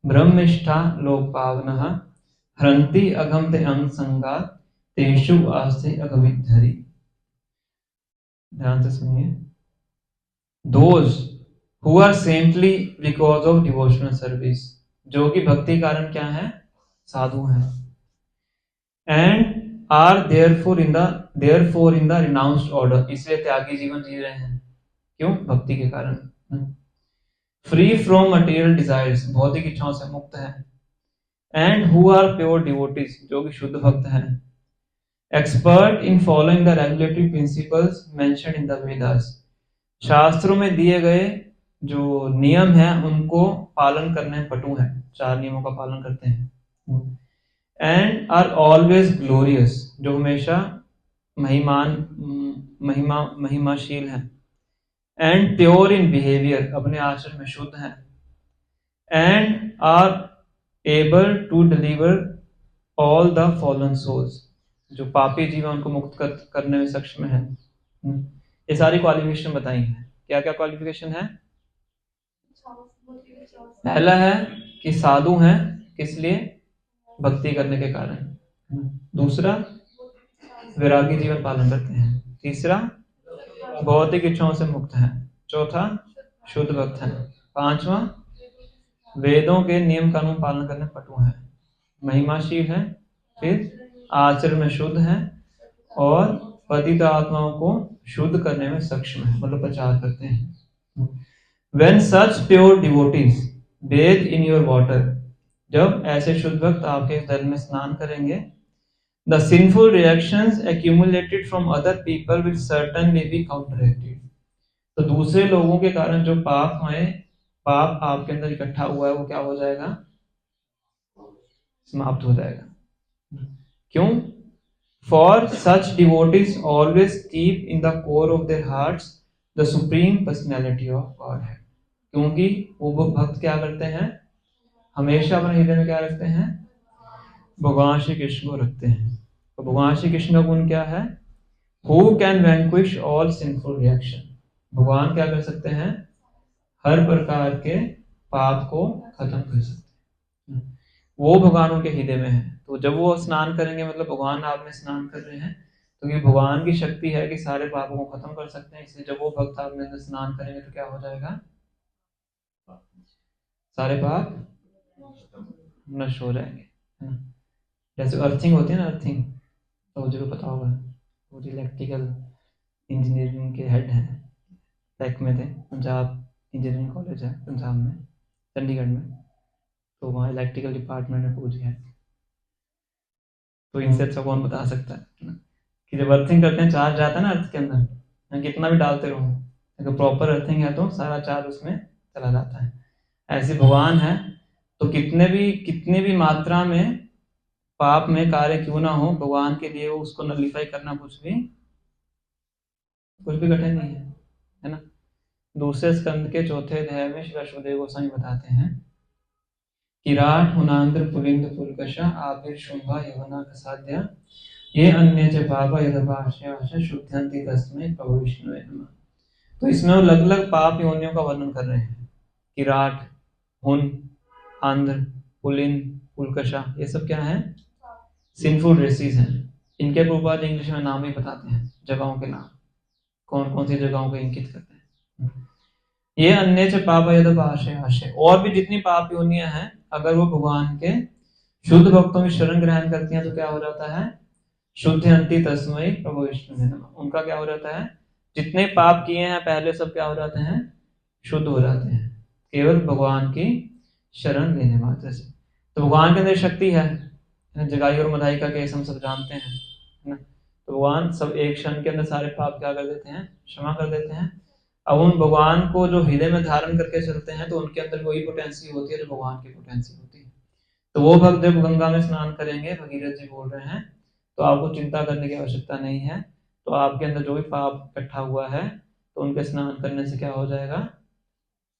ब्रह्मिष्ठा लोकपावनः हरन्ति अगम्य अंगसंगा तेषु आस्ते अगविद्धरि। ध्यान से सुनिए। Those who are saintly because of devotional service, जो कि भक्ति कारण क्या है, साधु हैं, and are therefore in the renounced order, इसलिए त्यागी जीवन जी रहे हैं, क्यों? भक्ति के कारण। फ्री फ्रॉम मटेरियल डिजायर्स, भौतिक इच्छाओं से मुक्त है, and who are pure devotees, जो कि शुद्ध भक्त हैं, expert in following the regulatory principles mentioned in the Vedas, शास्त्रों में दिए गए जो नियम है उनको पालन करने में पटु है, 4 नियमों का पालन करते हैं, एंड आर ऑलवेज ग्लोरियस, जो हमेशा महिमाशील है, एंड प्योर इन बिहेवियर, अपने आचरण में शुद्ध है, and are able to deliver all the fallen souls, जो पापी जीव उनको मुक्त करने में सक्षम है। ये सारी क्वालिफिकेशन बताई है। क्या क्या क्वालिफिकेशन है? पहला है कि साधु हैं, किस लिए? भक्ति करने के कारण। दूसरा, वैरागी जीवन पालन करते हैं। तीसरा, भौतिक इच्छाओं से मुक्त है। चौथा, शुद्ध भक्त है। 5वां, वेदों के नियम कानून पालन करने पटु है, महिमाशील है, फिर आचरण में शुद्ध है, और पतित आत्माओं को शुद्ध करने में सक्षम है, मतलब प्रचार करते हैं। When such pure devotees bathe in your water, जब ऐसे शुद्ध भक्त आपके जल में स्नान करेंगे, the sinful reactions accumulated from other people will certainly be counteracted, तो दूसरे लोगों के कारण जो पाप आपके अंदर इकट्ठा हुआ है वो क्या हो जाएगा? समाप्त हो जाएगा। क्यों? For such devotees always keep in the core of their hearts the supreme personality of God है, क्योंकि वो भक्त क्या करते हैं? हमेशा अपने हृदय में क्या रखते हैं? भगवान श्री कृष्ण को रखते हैं। तो भगवान श्री कृष्ण का गुण क्या है? Who can vanquish all sinful reaction, भगवान क्या कर सकते हैं? हर प्रकार के पाप को खत्म कर सकते हैं। वो भगवान उनके हृदय में है, तो जब वो स्नान करेंगे, मतलब भगवान आप में स्नान कर रहे हैं, क्योंकि भगवान की शक्ति है कि सारे पापों को खत्म कर सकते हैं, इसलिए जब वो भक्त आप में से स्नान करेंगे तो क्या हो जाएगा, सारे पाप नष्ट हो जाएंगे, है ना। जैसे अर्थिंग होती है ना, अर्थिंग तो मुझे को पता होगा, वो इलेक्ट्रिकल इंजीनियरिंग के हेड हैं, टेक में थे, पंजाब इंजीनियरिंग कॉलेज है पंजाब में, चंडीगढ़ में, तो वहाँ इलेक्ट्रिकल डिपार्टमेंट में पूछ है। तो इनसे अच्छा कौन बता सकता है ना, कि जब अर्थिंग करते हैं चार्ज जाता है ना अर्थ के अंदर, कितना भी डालते रहो, अगर प्रॉपर अर्थिंग है तो सारा चार्ज उसमें चला जाता है। ऐसे भगवान है, तो कितने भी मात्रा में पाप में कार्य क्यों ना हो, भगवान के लिए वो उसको नलिफाई करना कुछ भी कठिन नहीं है ना। दूसरे स्कंद के चौथे अध्याय में श्री वासुदेव गोस्वामी बताते हैं, किराट हुनांद्र पुलिंद पुलकशा आबिर शुंभा यवना कसाध्या ये अन्य च पापा यदभाष्य शुद्धंति तस्मै प्रभु विष्णुवे नमः। तो इसमें वो अलग अलग पाप योनियों का वर्णन कर रहे हैं, किराट, हुन, आंध्र, पुलिन, पुलकशा, ये सब क्या है, सिंफुल रेसेस हैं। इनके प्रभुपाद इंग्लिश में नाम ही बताते हैं, जगहों के नाम, कौन कौन सी जगहों को इंकित करते हैं। ये अन्य च पाप यद आशय, और भी जितनी पाप योनियां हैं, अगर वो भगवान के शुद्ध भक्तों में शरण ग्रहण करती हैं तो क्या हो जाता है, शुद्ध अंति तस्मै प्रभु विष्णु नमः। उनका क्या हो जाता है, जितने पाप किए हैं पहले सब क्या हो जाते हैं, शुद्ध हो जाते हैं, केवल भगवान की शरण लेने मात्र से। तो भगवान के अंदर शक्ति है, जगाई और मधाई का केस हम सब जानते हैं, है ना। तो भगवान सब एक क्षण के अंदर सारे पाप क्या कर देते हैं, क्षमा कर देते हैं। अब उन भगवान को जो हृदय में धारण करके चलते हैं तो उनके अंदर वही पोटेंसी होती है जो भगवान की पोटेंसी होती है। तो वो भक्त जब गंगा में स्नान करेंगे, भगीरथ जी बोल रहे हैं, तो आपको चिंता करने की आवश्यकता नहीं है। तो आपके अंदर जो भी पाप इकट्ठा हुआ है तो उनके स्नान करने से क्या हो जाएगा,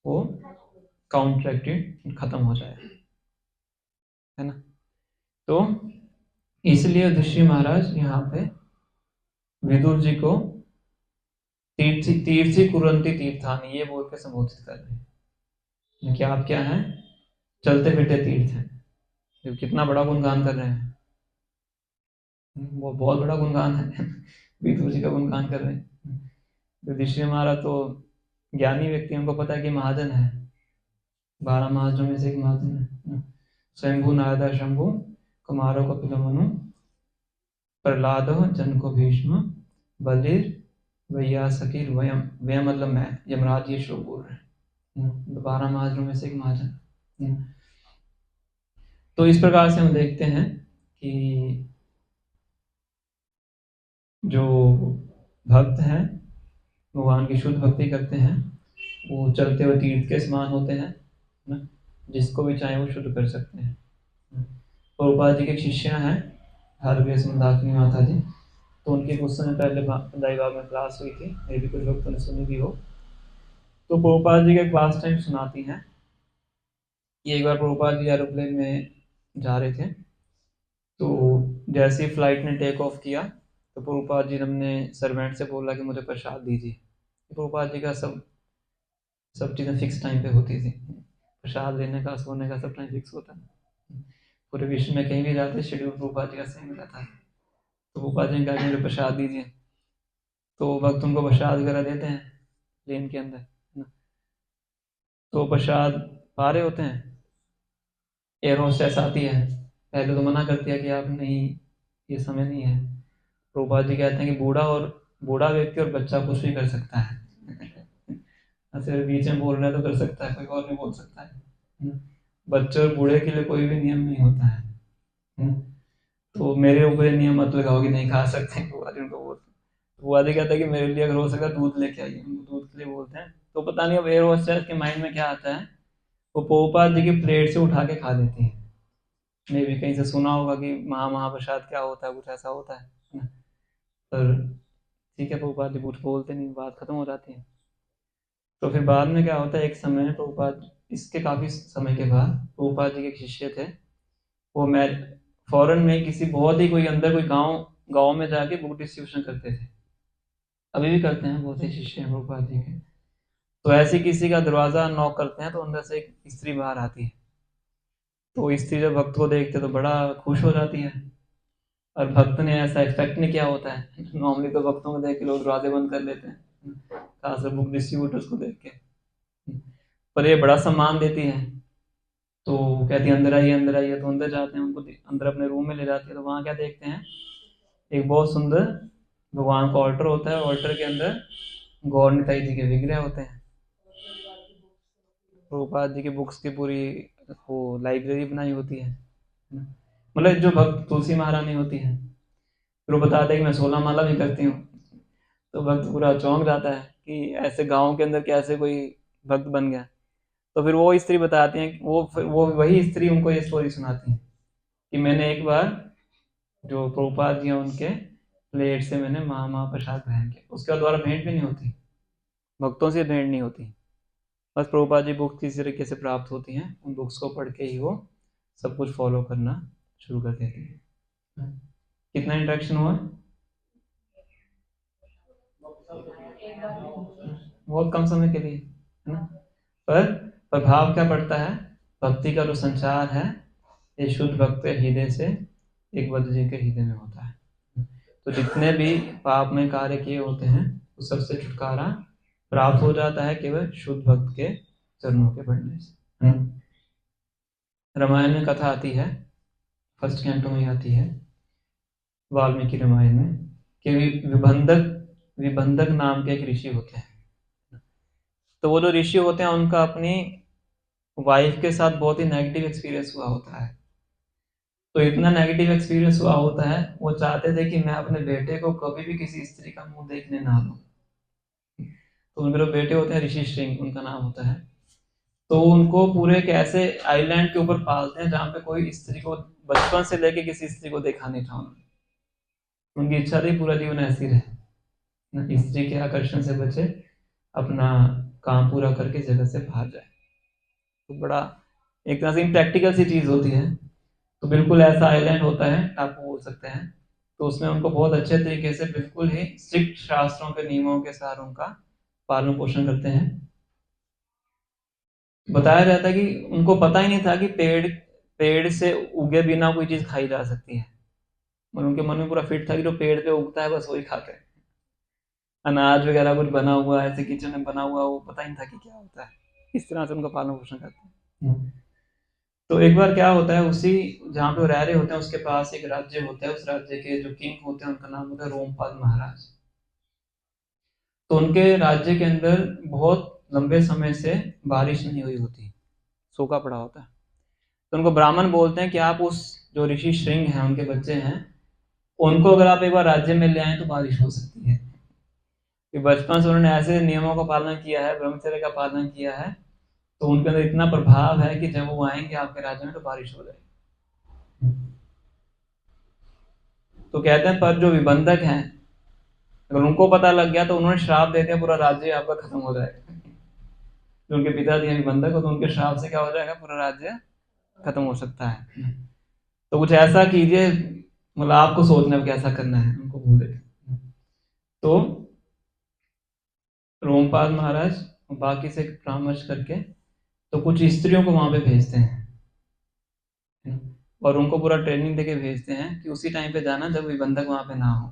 वो काउंटरएक्टेड, खत्म हो जाएगा, है ना। तो इसलिए युधिष्ठिर महाराज यहाँ पे विदुर जी को तीर्थी कुरंती तीर्थानी ये बोल के संबोधित कर रहे हैं कि आप क्या हैं, चलते फिरते तीर्थ हैं। तो कितना बड़ा गुणगान कर रहे हैं, वो बहुत बड़ा गुणगान है विदुर जी का गुणगान कर रहे हैं। युधिष्ठिर महाराज तो ज्ञानी व्यक्ति, उनको पता है कि महाजन है, 12 महाजनों में से एक महाजन है। स्वयंभू नारदा शंभु कुमारो कपिल मनु प्रहलाद जनको भीष्म बलिर वैयासकीर वयम, वयम मतलब मैं, यमराज ये श्लोक बोल रहे हैं, 12 महाजनों में से एक महाजन। तो इस प्रकार से हम देखते हैं कि जो भक्त हैं भगवान की शुद्ध भक्ति करते हैं वो चलते हुए तीर्थ के समान होते हैं ना, जिसको भी चाहे वो शुद्ध कर सकते हैं। प्रभुपाद जी के शिष्य हैं हरग्रेस मंदाकिनी माता जी, तो उनकी कुछ समय पहले पंजाबी बाग में क्लास हुई थी, मे भी कुछ भक्तों ने सुनी भी हो। तो प्रभुपाद जी का क्लास टाइम सुनाती हैं कि एक बार प्रभुपाद जी एरोप्लेन में जा रहे थे, तो जैसे ही फ्लाइट ने टेक ऑफ किया तो प्रभुपाद जी ने सर्वेंट से बोला कि मुझे प्रसाद दीजिए। प्रभुपाद जी का सब चीज़ें फिक्स टाइम पे होती थी, प्रसाद लेने का, सोने का, सब टाइम फिक्स होता है। पूरे विश्व में कहीं भी जाते शेड्यूल प्रभुपाद जी का सेम रहता है। तो प्रभुपाद जी ने कहा कि मुझे प्रसाद दीजिए, तो भक्त उनको प्रसाद वगैरह देते हैं प्लेन के अंदर, है ना। तो प्रसाद पा रहे होते हैं, एयर होस्टेस आती है, पहले तो मना करती है कि आप नहीं, ये समय नहीं है। प्रभुपाद जी कहते हैं कि बूढ़ा व्यक्ति और बच्चा कुछ भी कर सकता है ऐसे बीच में बोल रहा है तो कर सकता है, कोई और नहीं बोल सकता है। बच्चे और बूढ़े के लिए कोई भी नियम नहीं होता है। तो मेरे ऊपर नियम मत लगाओ कि नहीं खा सकते, उनको बोलते। तो वो आदि कहता है कि मेरे लिए अगर हो सका दूध लेके आइए, दूध के लिए बोलते हैं। तो पता नहीं अब एयर होस्टेस के माइंड में क्या आता है, वो प्रभुपाद जी की प्लेट से उठा के खा लेती है। मैं भी कहीं से सुना होगा कि महाप्रसाद क्या होता है, कुछ ऐसा होता है ना। पर ठीक है, प्रभुपाद जी कुछ बोलते नहीं, बात खत्म हो जाती है। तो फिर बाद में क्या होता है, एक समय प्रभुपाद, इसके काफी समय के बाद प्रभुपाद जी के शिष्य थे, वो मैं फॉरेन में किसी बहुत ही कोई अंदर कोई गांव में जाके बुक डिस्ट्रीब्यूशन करते थे, अभी भी करते हैं, बहुत से शिष्य हैं प्रभुपाद जी के। तो ऐसे किसी का दरवाजा नॉक करते हैं तो अंदर से एक स्त्री बाहर आती है। तो स्त्री जब भक्त को देखते तो बड़ा खुश हो जाती है, और भक्त ने ऐसा एक्सपेक्ट नहीं किया होता है। नॉर्मली तो भक्तों को देख के लोग दरवाजे बंद कर लेते हैं, खासकर बुक डिस्ट्रीब्यूटर्स को देख के। पर ये बड़ा सम्मान देती है, तो कहती है अंदर आइए, तो अंदर जाते हैं, उनको अंदर अपने रूम में ले जाती है। तो वहाँ क्या देखते हैं, एक बहुत सुंदर भगवान का ऑल्टर होता है, ऑल्टर के अंदर गौर निताई जी के विग्रह होते हैं। प्रभुपाद जी की बुक्स की पूरी वो लाइब्रेरी बनाई होती है। मतलब जो भक्त तुलसी महारानी होती है, फिर वो बताते हैं कि मैं 16 माला भी करती हूँ। तो भक्त पूरा चौंक जाता है कि ऐसे गांव के अंदर कैसे कोई भक्त बन गया। तो फिर वो स्त्री बताती है, वो वही स्त्री उनको ये स्टोरी सुनाती है कि मैंने एक बार जो प्रभुपाद जी हैं उनके प्लेट से मैंने महाप्रसाद ग्रहण किया, उसके बाद दोबारा भेंट भी नहीं होती, भक्तों से भेंट नहीं होती। बस प्रभुपाद जी बुक्स किसी तरीके से प्राप्त होती हैं, उन बुक्स को पढ़ के ही वो सब कुछ फॉलो करना शुरू कर देती है। कितना इंटरेक्शन हुआ? बहुत कम समय के लिए, है ना। पर प्रभाव क्या पड़ता है? भक्ति का जो संचार है ये शुद्ध भक्त के हृदय से एक बद्ध जी के हृदय में होता है। तो जितने भी पाप में कार्य किए होते हैं उस सबसे छुटकारा प्राप्त हो जाता है केवल शुद्ध भक्त के चरणों के बढ़ने से। रामायण में कथा आती है, फर्स्ट कैंटो में आती है, वाल्मीकि रामायण में, कि विबंधक नाम के एक ऋषि होते हैं। तो वो जो ऋषि होते हैं उनका अपनी वाइफ के साथ बहुत ही नेगेटिव एक्सपीरियंस हुआ होता है। तो इतना नेगेटिव एक्सपीरियंस हुआ होता है, वो चाहते थे कि मैं अपने बेटे को कभी भी किसी स्त्री का मुंह देखने ना दूं। तो उनके जो बेटे होते हैं, ऋषि श्रृंग उनका नाम होता है, तो उनको पूरे एक ऐसे आइलैंड के ऊपर पालते हैं जहाँ पे कोई स्त्री को बचपन से लेके किसी स्त्री को देखा नहीं था उन्होंने। उनकी इच्छा थी पूरा जीवन ऐसी रहे, स्त्री के आकर्षण से बचे, अपना काम पूरा करके जगह से बाहर जाए। तो बड़ा एक तरह से इम्प्रैक्टिकल सी चीज होती है। तो बिल्कुल ऐसा आइलैंड होता है, आप बोल सकते हैं। तो उसमें उनको बहुत अच्छे तरीके से बिल्कुल ही स्ट्रिक्ट शास्त्रों के नियमों के साथ उनका पालन पोषण करते हैं। बताया जाता है कि उनको पता ही नहीं था कि पेड़ से उगे बिना कोई चीज खाई जा सकती है। और उनके मन में पूरा फिट था कि जो पेड़ पे उगता है बस वही खाते हैं। अनाज वगैरह कुछ बना हुआ ऐसे किचन में बना हुआ वो पता ही नहीं था कि क्या होता है। इस तरह से उनका पालन पोषण करते हैं। तो एक बार क्या होता है, उसी जहाँ पे वो रह रहे होते हैं उसके पास एक राज्य होता है, उस राज्य के जो किंग होते हैं उनका नाम होता है रोमपाद महाराज। तो उनके राज्य के अंदर बहुत लंबे समय से बारिश नहीं हुई होती, सूखा पड़ा होता है। तो उनको ब्राह्मण बोलते हैं कि आप उस जो ऋषि श्रृंग हैं उनके बच्चे हैं, उनको अगर आप एक बार राज्य में ले आए तो बारिश हो सकती है। कि बचपन से उन्होंने ऐसे नियमों का पालन किया है, ब्रह्मचर्य का पालन किया है, तो उनके अंदर इतना प्रभाव है कि जब वो आएंगे आपके राज्य में तो बारिश हो जाएगी। तो कहते हैं पर जो विबंधक हैं, अगर उनको पता लग गया तो उन्होंने श्राप दे दिया, पूरा राज्य आपका खत्म हो जाएगा। जो उनके पिताजी हैं विबंधक, तो उनके श्राप से क्या हो जाएगा, पूरा राज्य खत्म हो सकता है। तो कुछ ऐसा कीजिए, मतलब आपको सोचना है कैसा करना है, उनको बोल देते। तो रोमपाल महाराज बाकी से परामर्श करके तो कुछ स्त्रियों को वहां पे भेजते हैं और उनको पूरा ट्रेनिंग देके भेजते हैं कि उसी टाइम पे जाना जब विबंधक वहां पे ना हो,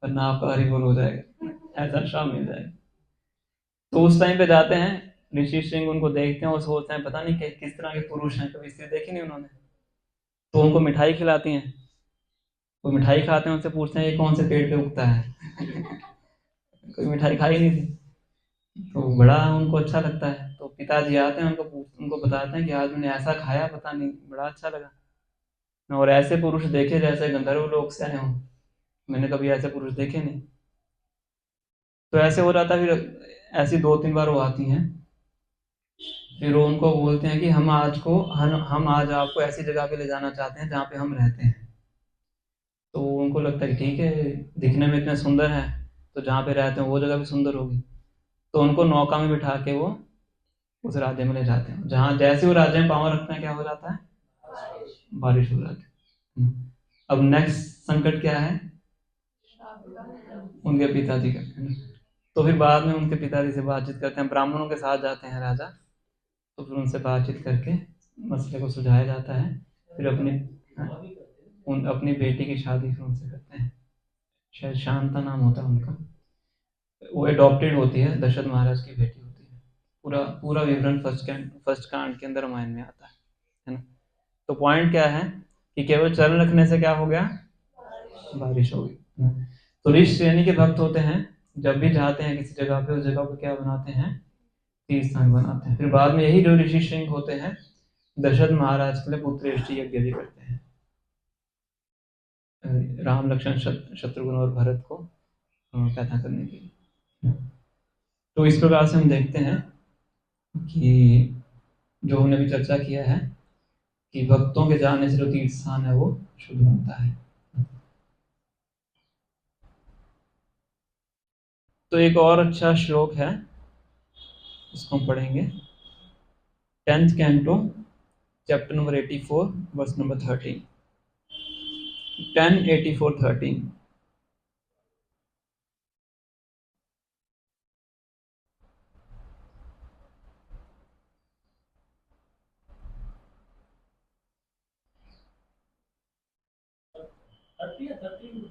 वरना आपका हरिबोल हो जाएगा, ऐसा श्राप मिल जाएगा। तो उस टाइम पे जाते हैं, ऋषि सिंह उनको देखते हैं और सोचते हैं पता नहीं किस तरह के पुरुष हैं, कभी स्त्री देखी नहीं उन्होंने। तो उनको मिठाई खिलाती हैं, वो मिठाई खाते हैं, उनसे पूछते हैं ये कौन से पेड़ पे उगता है कोई मिठाई खाई नहीं थी। तो बड़ा उनको अच्छा लगता है, तो पिताजी आते हैं, उनको बताते हैं कि आज मैंने ऐसा खाया, पता नहीं बड़ा अच्छा लगा, और ऐसे पुरुष देखे जैसे गंधर्व लोक से आए हों, मैंने कभी ऐसे पुरुष देखे नहीं। तो ऐसे हो जाता, फिर ऐसी 2-3 बार वो आती हैं, फिर वो उनको बोलते हैं कि हम आज आपको ऐसी जगह पे ले जाना चाहते हैं जहाँ पे हम रहते हैं। तो उनको लगता है कि ठीक है, दिखने में इतने सुंदर है तो जहाँ पे रहते हैं वो जगह भी सुंदर होगी। तो उनको नौका में बिठा के वो उस राज्य में ले जाते हैं, जहाँ जैसे वो राज्य में पाँव रखते हैं क्या हो जाता है, बारिश हो जाती है। अब नेक्स्ट संकट क्या है, उनके पिताजी का। तो फिर बाद में उनके पिताजी से बातचीत करते हैं, ब्राह्मणों के साथ जाते हैं राजा, तो फिर उनसे बातचीत करके मसले को सुलझाया जाता है। फिर अपने उन अपनी बेटी की शादी फिर उनसे करते हैं। शायद शांता नाम होता है उनका। वो एडॉप्टेड होती है, दशरथ महाराज की बेटी होती है। पूरा पूरा विवरण फर्स्ट कांड के अंदर रामायण में आता है ना। तो पॉइंट क्या है कि केवल चरण रखने से क्या हो गया, बारिश हो गई। तो ऋषि श्रेणी के भक्त होते हैं, जब भी जाते हैं किसी जगह पे, उस जगह को क्या बनाते हैं, तीर्थ स्थान बनाते हैं। फिर बाद में यही जो ऋषि श्रेणी होते हैं, दशरथ महाराज के लिए पुत्रेष्टि यज्ञ भी करते हैं, राम लक्ष्मण शत्रुघ्न और भरत को पैदा करने के लिए। तो इस प्रकार से हम देखते हैं कि जो हमने अभी चर्चा किया है कि भक्तों के जाने से जो तीर्थ स्थान है वो शुद्ध बनता है। तो एक और अच्छा श्लोक है, इसको हम पढ़ेंगे। 10th canto chapter number 84 verse number 13। 10:84-13।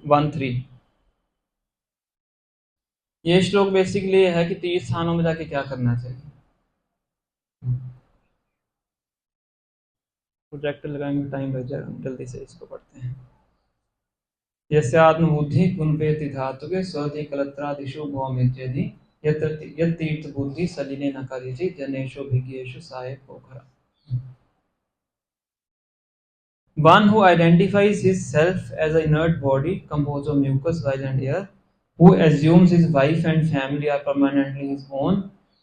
One three. ये श्लोक बेसिकली है कि तीर्थ स्थानों में जाके क्या करना चाहिए। प्रोजेक्टर लगाएंगे, टाइम लग जाएगा, जल्दी से इसको पढ़ते हैं। यस्य आत्मबुद्धि कुंपेति धातुके स्वधि कलत्रादिषु भौमेत्यधि यत् तीर्थ बुद्धि सलिले न करिति जनेषु भिज्ञेषु साये पोखरा। One who identifies his self as an inert body composed of mucus, bile and air, who assumes his wife and family are permanently his own,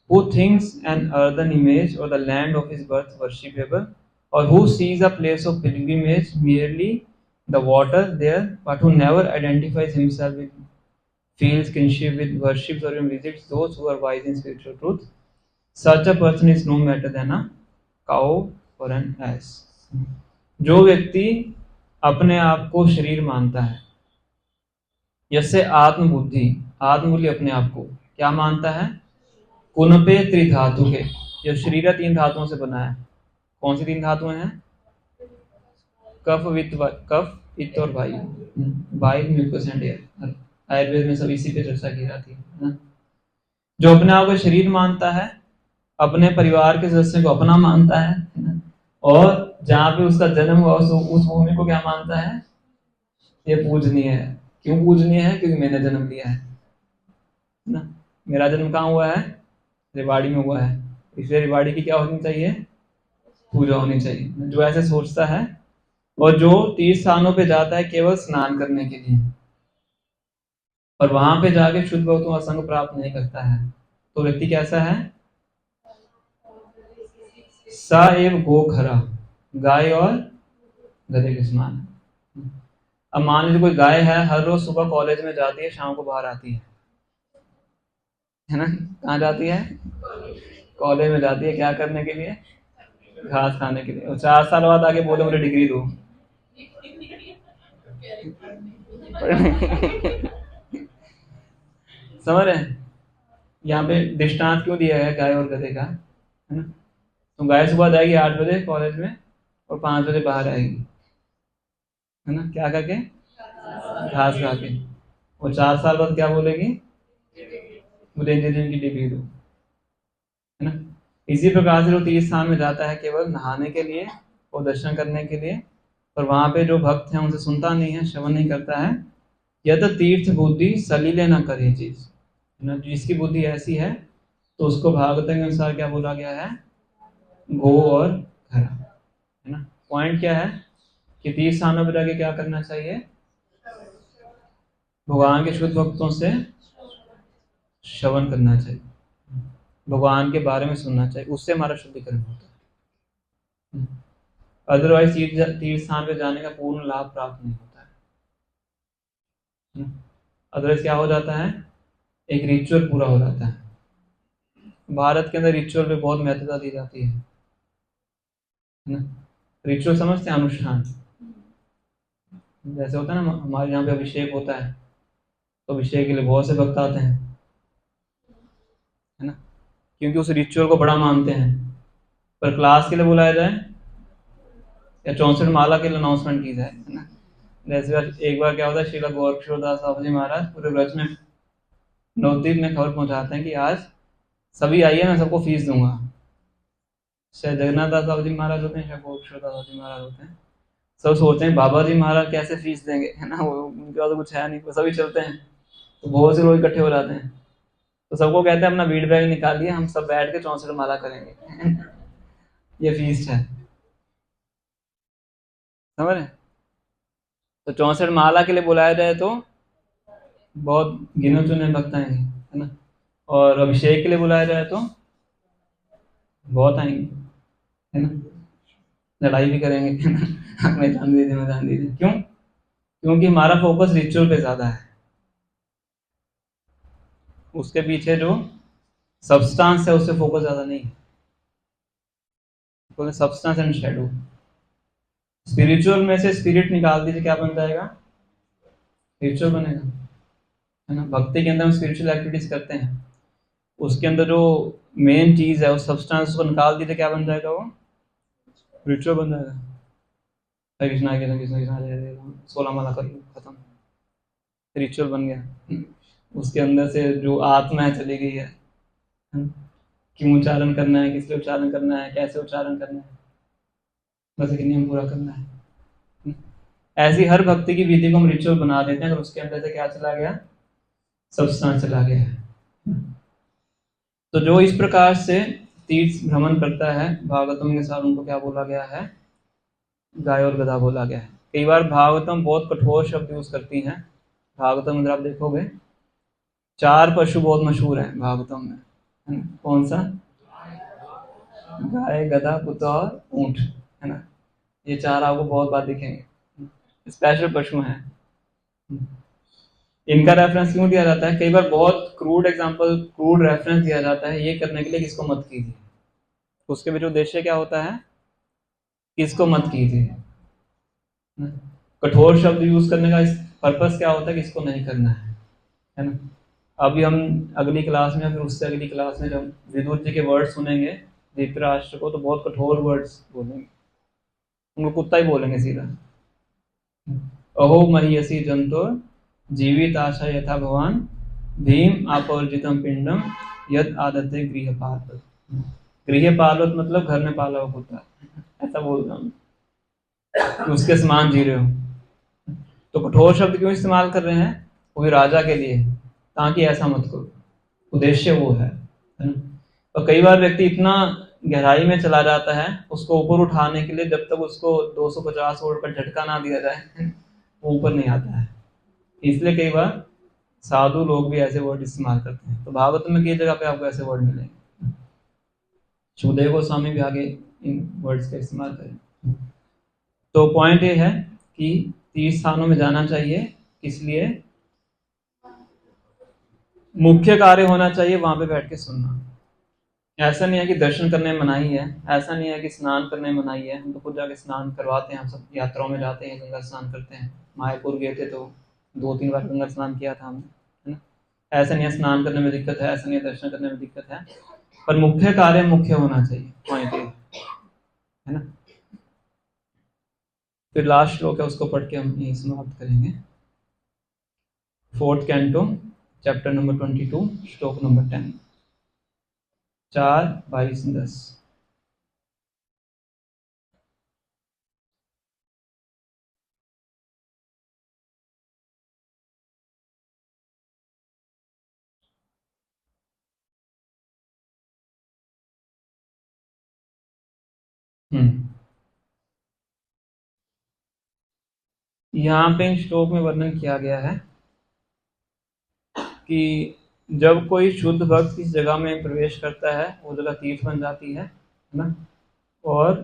who thinks an earthen image or the land of his birth worshipable, or who sees a place of pilgrimage merely the water there, but who never identifies himself with, feels kinship with, worships or even visits those who are wise in spiritual truth, such a person is no better than a cow or an ass. जो व्यक्ति अपने आप को शरीर मानता है, जैसे आत्मबुद्धि, आत्मबुद्धि अपने आप को क्या मानता है, कुनपे त्रिधातु के, जो शरीर 3 धातुओं से बना है। कौन सी 3 धातुएं हैं, कफ पित्त और वायु, वायु म्यूकस एंड एयर। आयुर्वेद में सब इसी पे चर्चा की जाती है ना। जो अपने आप को शरीर मानता है, अपने परिवार के सदस्य को अपना मानता है ना? और जहाँ पे उसका जन्म हुआ उस भूमि को क्या मानता है, ये पूजनीय है। क्यों पूजनीय है, क्योंकि मैंने जन्म लिया है ना। मेरा जन्म कहाँ हुआ है, रेवाड़ी में हुआ है, इसलिए रेवाड़ी की क्या होनी चाहिए, पूजा होनी चाहिए। जो ऐसे सोचता है और जो तीर्थ स्थानों पे जाता है केवल स्नान करने के लिए, और वहां पे जाके शुद्ध भक्तों का संग प्राप्त नहीं करता है, तो व्यक्ति कैसा है, सा एव गो खरा, गाय और गधे के समान। अब मान लीजिए कोई गाय है, हर रोज सुबह कॉलेज में जाती है, शाम को बाहर आती है ना। कहाँ जाती है, कॉलेज में जाती है, क्या करने के लिए, घास खाने के लिए। और 4 साल बाद आके बोले मुझे डिग्री दो। समझ रहे हैं, यहाँ पे दृष्टांत क्यों दिया है गाय और गधे का, है ना। तो गाय सुबह जाएगी 8 बजे कॉलेज में और 5 बजे बाहर आएगी, है ना, क्या करके, घास खा के। और 4 साल बाद क्या बोलेगी, मुझे इंजीनियरिंग की डिग्री दो, है ना। इसी प्रकार से जो तीर्थ स्थान में जाता है केवल नहाने के लिए और दर्शन करने के लिए, और वहां पे जो भक्त हैं उनसे सुनता नहीं है, श्रवण नहीं करता है, यह तो तीर्थ बुद्धि सलीले न करे चीज, है ना। जिसकी बुद्धि ऐसी है तो उसको भागवत के अनुसार क्या बोला गया है, गो और खरा, है ना। पॉइंट क्या है कि तीर्थ स्थानों पर जाके क्या करना चाहिए, भगवान के शुद्ध भक्तों से श्रवण करना चाहिए, भगवान के बारे में सुनना चाहिए, उससे हमारा शुद्धिकरण होता है। अदरवाइज तीर्थ स्थान पे जाने का पूर्ण लाभ प्राप्त नहीं होता है। अदरवाइज क्या हो जाता है, एक रिचुअल पूरा हो जाता है। भारत के अंदर रिचुअल पे बहुत महत्वता दी जाती है ना। रिचुअल समझते हैं, अनुष्ठान। जैसे होता है ना, हमारे यहाँ पे अभिषेक होता है, तो अभिषेक के लिए बहुत से भक्त आते हैं, है ना, क्योंकि उस रिचुअल को बड़ा मानते हैं। पर क्लास के लिए बुलाया जाए या 64 माला के लिए अनाउंसमेंट की जाए, है ना, जैसे एक बार क्या होता है, श्रीला गौर किशोरदास बाबा जी महाराज पूरे ब्रज में नवद्वीप में खबर पहुंचाते हैं कि आज सभी आइए, मैं सबको फीस दूंगा। शायद जगन्नाथ दास बाबा जी महाराज होते हैं, शायद गौर किशोरदास बाबा जी महाराज होते हैं। सब सोचते हैं बाबा जी महाराज कैसे फीस देंगे, है ना, वो उनके पास तो कुछ है नहीं, वो सभी चलते हैं। तो बहुत से लोग इकट्ठे हो जाते हैं, तो सबको कहते हैं अपना बीड बैग निकालिए, हम सब बैठ के 64 माला करेंगे। ये फीस है, समझ रहे? तो 64 माला के लिए बुलाया जाए तो बहुत गिने चुने भक्त आएंगे, है ना। और अभिषेक के लिए बुलाया जाए तो बहुत आएंगे, है ना। लड़ाई भी करेंगे, है ना, हमें जान दीजिए, मैं जान दीजिए। क्यों? क्योंकि हमारा फोकस रिचुअल पे ज्यादा है, उसके पीछे जो सब्सटेंस है उससे फोकस ज्यादा नहीं है। Substance and shadow. स्पिरिचुअल में से स्पिरिट निकाल दीजिए, क्या बन जाएगा? रिचुअल बनेगा, है ना। भक्ति के अंदर हम स्पिरिचुअल एक्टिविटीज करते हैं, उसके अंदर जो मेन चीज है उस सब्सटेंस को निकाल दीजिए, क्या बन जाएगा? वो रिचुअल बन जाएगा। हरे कृष्णा हरे कृष्णा कृष्ण हरे हरे, 16 माला कर लो, खत्म, रिचुअल बन गया। उसके अंदर से जो आत्मा है चली गई है, क्यों उच्चारण करना है, किस लिए उच्चारण करना है, कैसे उच्चारण करना है, बस एक नियम पूरा करना है। ऐसी हर भक्ति की विधि को हम रिचुअल बना देते हैं, अगर उसके अंदर से क्या चला गया? सब्सटेंस चला गया है। तो जो इस प्रकार से तीर्थ भ्रमण करता है भागवतम के साथ, उनको क्या बोला गया है? गाय और गधा बोला गया है। कई बार भागवतम बहुत कठोर शब्द यूज करती है। भागवतम अगर आप देखोगे 4 पशु बहुत मशहूर है भागवतम में, है ना? कौन सा? गाय, गधा, कुत्ता और ऊंट, है ना। ये 4 आपको बहुत बार दिखेंगे, स्पेशल पशु हैं। इनका रेफरेंस क्यों दिया जाता है? कई बार बहुत क्रूड एग्जांपल, क्रूड रेफरेंस दिया जाता है ये करने के लिए किसको मत कीजिए। उसके भी उद्देश्य क्या होता है? किसको मत कीजिए। कठोर शब्द यूज करने का पर्पस क्या होता है? किसको नहीं करना है ना। अभी हम अगली क्लास में, फिर उससे अगली क्लास में जब विदुर जी के वर्ड सुनेंगे धृतराष्ट्र को, तो बहुत कठोर वर्ड्स बोलेंगे, उनको कुत्ता ही बोलेंगे सीधा। अहो महीयसी जंतु जीवित आशा यथा भगवान भीम आपर्जितम पिंडम यद आदते गृहपाल। गृहपालवत मतलब घर में पाला हुआ कुत्ता, ऐसा बोल रहा हूँ कि उसके समान जी रहे हो। तो कठोर शब्द क्यों इस्तेमाल कर रहे हैं? कोई राजा के लिए, ताकि ऐसा मत करो, उद्देश्य वो है ना। और कई बार व्यक्ति इतना गहराई में चला जाता है, उसको ऊपर उठाने के लिए जब तक उसको 250 वोल्ट का झटका ना दिया जाए वो ऊपर नहीं आता है। इसलिए कई बार साधु लोग भी ऐसे वर्ड इस्तेमाल करते हैं। तो भागवत में कई जगह पे आपको ऐसे वर्ड मिलेंगे। सुखदेव गोस्वामी भी आगे इन वर्ड्स का इस्तेमाल करें। तो पॉइंट ये है कि 30 स्थानों में जाना चाहिए, किस लिए? मुख्य कार्य होना चाहिए वहां पे बैठ के सुनना। ऐसा नहीं है कि दर्शन करने में मनाही है, ऐसा नहीं है कि स्नान करने में मनाही है। हम तो खुद जाके स्नान करवाते हैं, हम सब यात्राओं में जाते हैं, गंगा स्नान करते हैं। मायापुर गए थे तो 2-3 बार गंगा स्नान किया था हमने, है ना। ऐसा नहीं है स्नान करने में दिक्कत है, ऐसा नहीं है दर्शन करने में दिक्कत है, पर मुख्य कार्य मुख्य होना चाहिए, पॉइंट ये है ना। फिर लास्ट श्लोक है, उसको पढ़ के हम यही समाप्त करेंगे। 4th कैंटो, चैप्टर नंबर 22, श्लोक नंबर 10, 4:22-10। यहाँ पे इन श्लोक में वर्णन किया गया है कि जब कोई शुद्ध भक्त इस जगह में प्रवेश करता है, वो जगह तीर्थ बन जाती है ना। और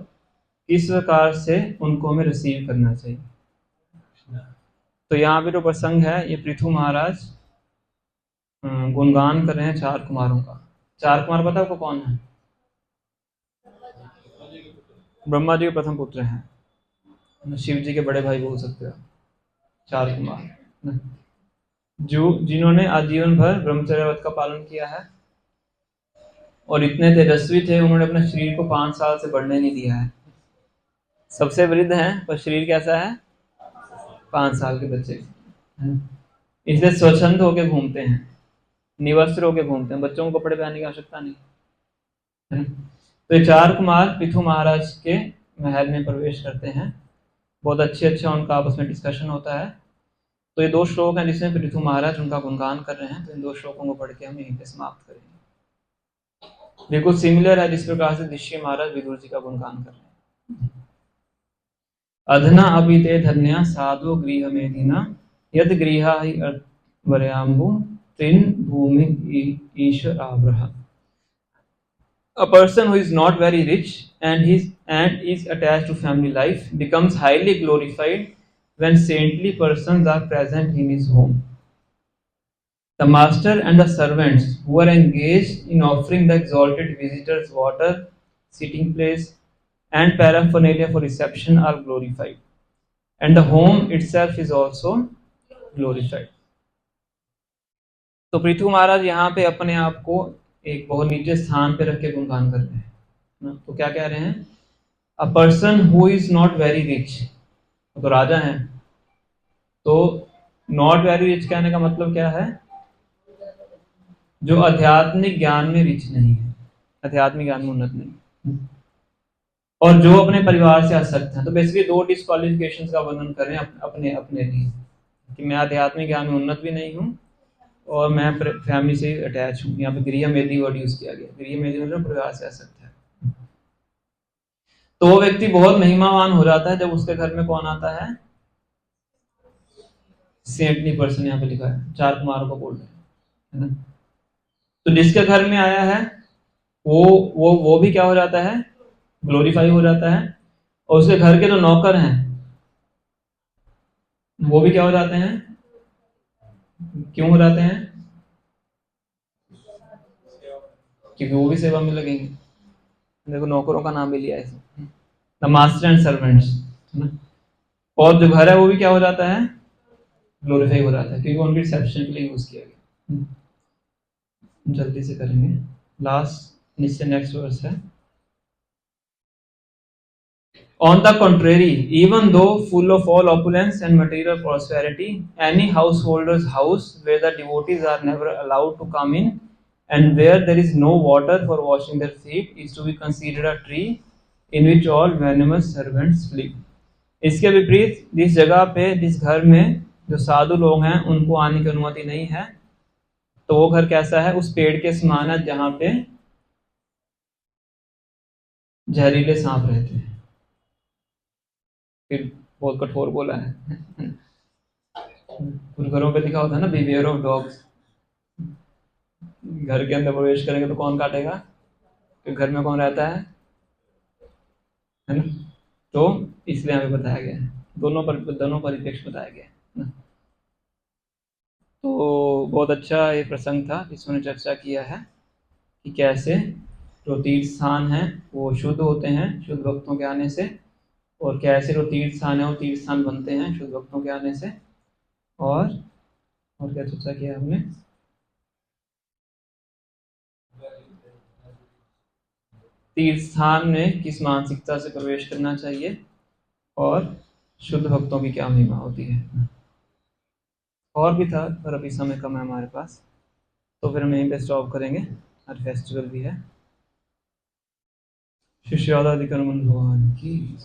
किस प्रकार से उनको हमें रिसीव करना चाहिए। तो यहाँ पे जो प्रसंग है, ये पृथु महाराज गुणगान कर रहे हैं 4 कुमारों का। 4 कुमार पता है आपको कौन है? ब्रह्मा जी के प्रथम पुत्र हैं, शिव जी के बड़े भाई बोल सकते हो, 4 कुमार जो जिन्होंने आजीवन भर ब्रह्मचर्य व्रत का पालन किया है और इतने तेजस्वी थे, उन्होंने अपने शरीर को 5 साल से बढ़ने नहीं दिया है। सबसे वृद्ध हैं, पर शरीर कैसा है? 5 साल के बच्चे, है ना? इसलिए स्वच्छंद होके घूमते हैं, निवस्त्र होके घूमते हैं, बच्चों को कपड़े पहनने की आवश्यकता नहीं, है ना? तो ये 4 कुमार पृथु महाराज के महल में प्रवेश करते हैं। बहुत अच्छा उनका आपस में डिस्कशन होता है। तो ये 2 श्लोक हैं जिसमें पृथु महाराज उनका गुणगान कर रहे हैं। तो इन 2 श्लोकों को पढ़ के हम यहीं पे समाप्त करेंगे। बिल्कुल सिमिलर है जिस प्रकार से दृश्य महाराज विदुर जी का गुणगान कर रहे हैं। अधना अपि ते धन्या साधु गृह मेधिना यद गृहा हि वरयाम्बु त्रिन भूमि ईश्वर आवृह। A person who is not very rich and is attached to family life becomes highly glorified when saintly persons are present in his home. The master and the servants who are engaged in offering the exalted visitors water, sitting place, and paraphernalia for reception are glorified, and the home itself is also glorified. तो पृथु महाराज यहाँ पे अपने आप को एक बहुत नीचे स्थान पे रख के गुणगान कर रहे हैं ना। तो क्या कह रहे हैं? A person who is not very rich, तो राजा हैं, तो नॉट वेरी रिच कहने का मतलब क्या है? जो आध्यात्मिक ज्ञान में रिच नहीं है, आध्यात्मिक ज्ञान में उन्नत नहीं, और जो अपने परिवार से आसक्त हैं। तो बेसिकली 2 डिस्क्वालिफिकेशंस का वर्णन कर रहे हैं अपने अपने लिए, कि मैं आध्यात्मिक ज्ञान में उन्नत भी नहीं हूँ और मैं फैमिली से अटैच हूँ। यहाँ पे गृह मेधी वर्ड यूज किया गया। गृह मेधी मतलब परिवार से आसक्त है। तो वो व्यक्ति बहुत महिमावान हो जाता है जब उसके घर में कौन आता है? सेंटली पर्सन, यहाँ पे लिखा है, 4 कुमारों को बोल रहे हैं, है ना? तो जिसके घर में आया है वो भी क्या हो जाता है? ग्लोरीफाई हो जाता है। और उसके घर के जो नौकर हैं वो भी क्या हो जाते हैं? क्यों हो जाते हैं? क्योंकि वो भी सेवा में लगेंगे। देखो नौकरों का नाम भी लिया है, द मास्टर एंड सर्वेंट्स, है ना? और जो घर है वो भी क्या हो जाता है? ग्लोरीफाई हो जाता है, क्योंकि उनके रिसेप्शन के लिए यूज किया गया। जल्दी से करेंगे, लास्ट नीचे नेक्स्ट वर्स है। On the contrary, even though full of all opulence and material prosperity, any householder's house where the devotees are never allowed to come in and where there is no water for washing their feet is to be considered a tree in which all venomous servants flee. इसके विपरीत जिस जगह पे, जिस घर में जो साधु लोग हैं उनको आने की अनुमति नहीं है, तो वो घर कैसा है? उस पेड़ के समान है जहां पे जहरीले सांप रहते हैं। फिर बहुत कठोर बोला है। कुछ घरों पे लिखा होता है ना, बिहेवियर ऑफ डॉग्स। घर के अंदर प्रवेश करेंगे तो कौन काटेगा? कि घर में कौन रहता है ना? तो इसलिए हमें बताया गया है, दोनों परिप्रेक्ष्य बताया गया है ना। तो बहुत अच्छा ये प्रसंग था जिसमें चर्चा किया है कि कैसे जो तीर्थ स्थान हैं वो शुद्ध होते हैं शुद्ध भक्तों के आने से, और कैसे जो तीर्थ स्थान है वो तीर्थ स्थान बनते हैं शुद्ध भक्तों के आने से। और क्या चर्चा किया हमने? तीर्थ स्थान में किस मानसिकता से प्रवेश करना चाहिए और शुद्ध भक्तों की क्या महिमा होती है। और भी था पर अभी समय कम है हमारे पास, तो फिर हम यहीं पे स्टॉप करेंगे। हर फेस्टिवल भी है। शिष्यादाधिकर्मण भगवान की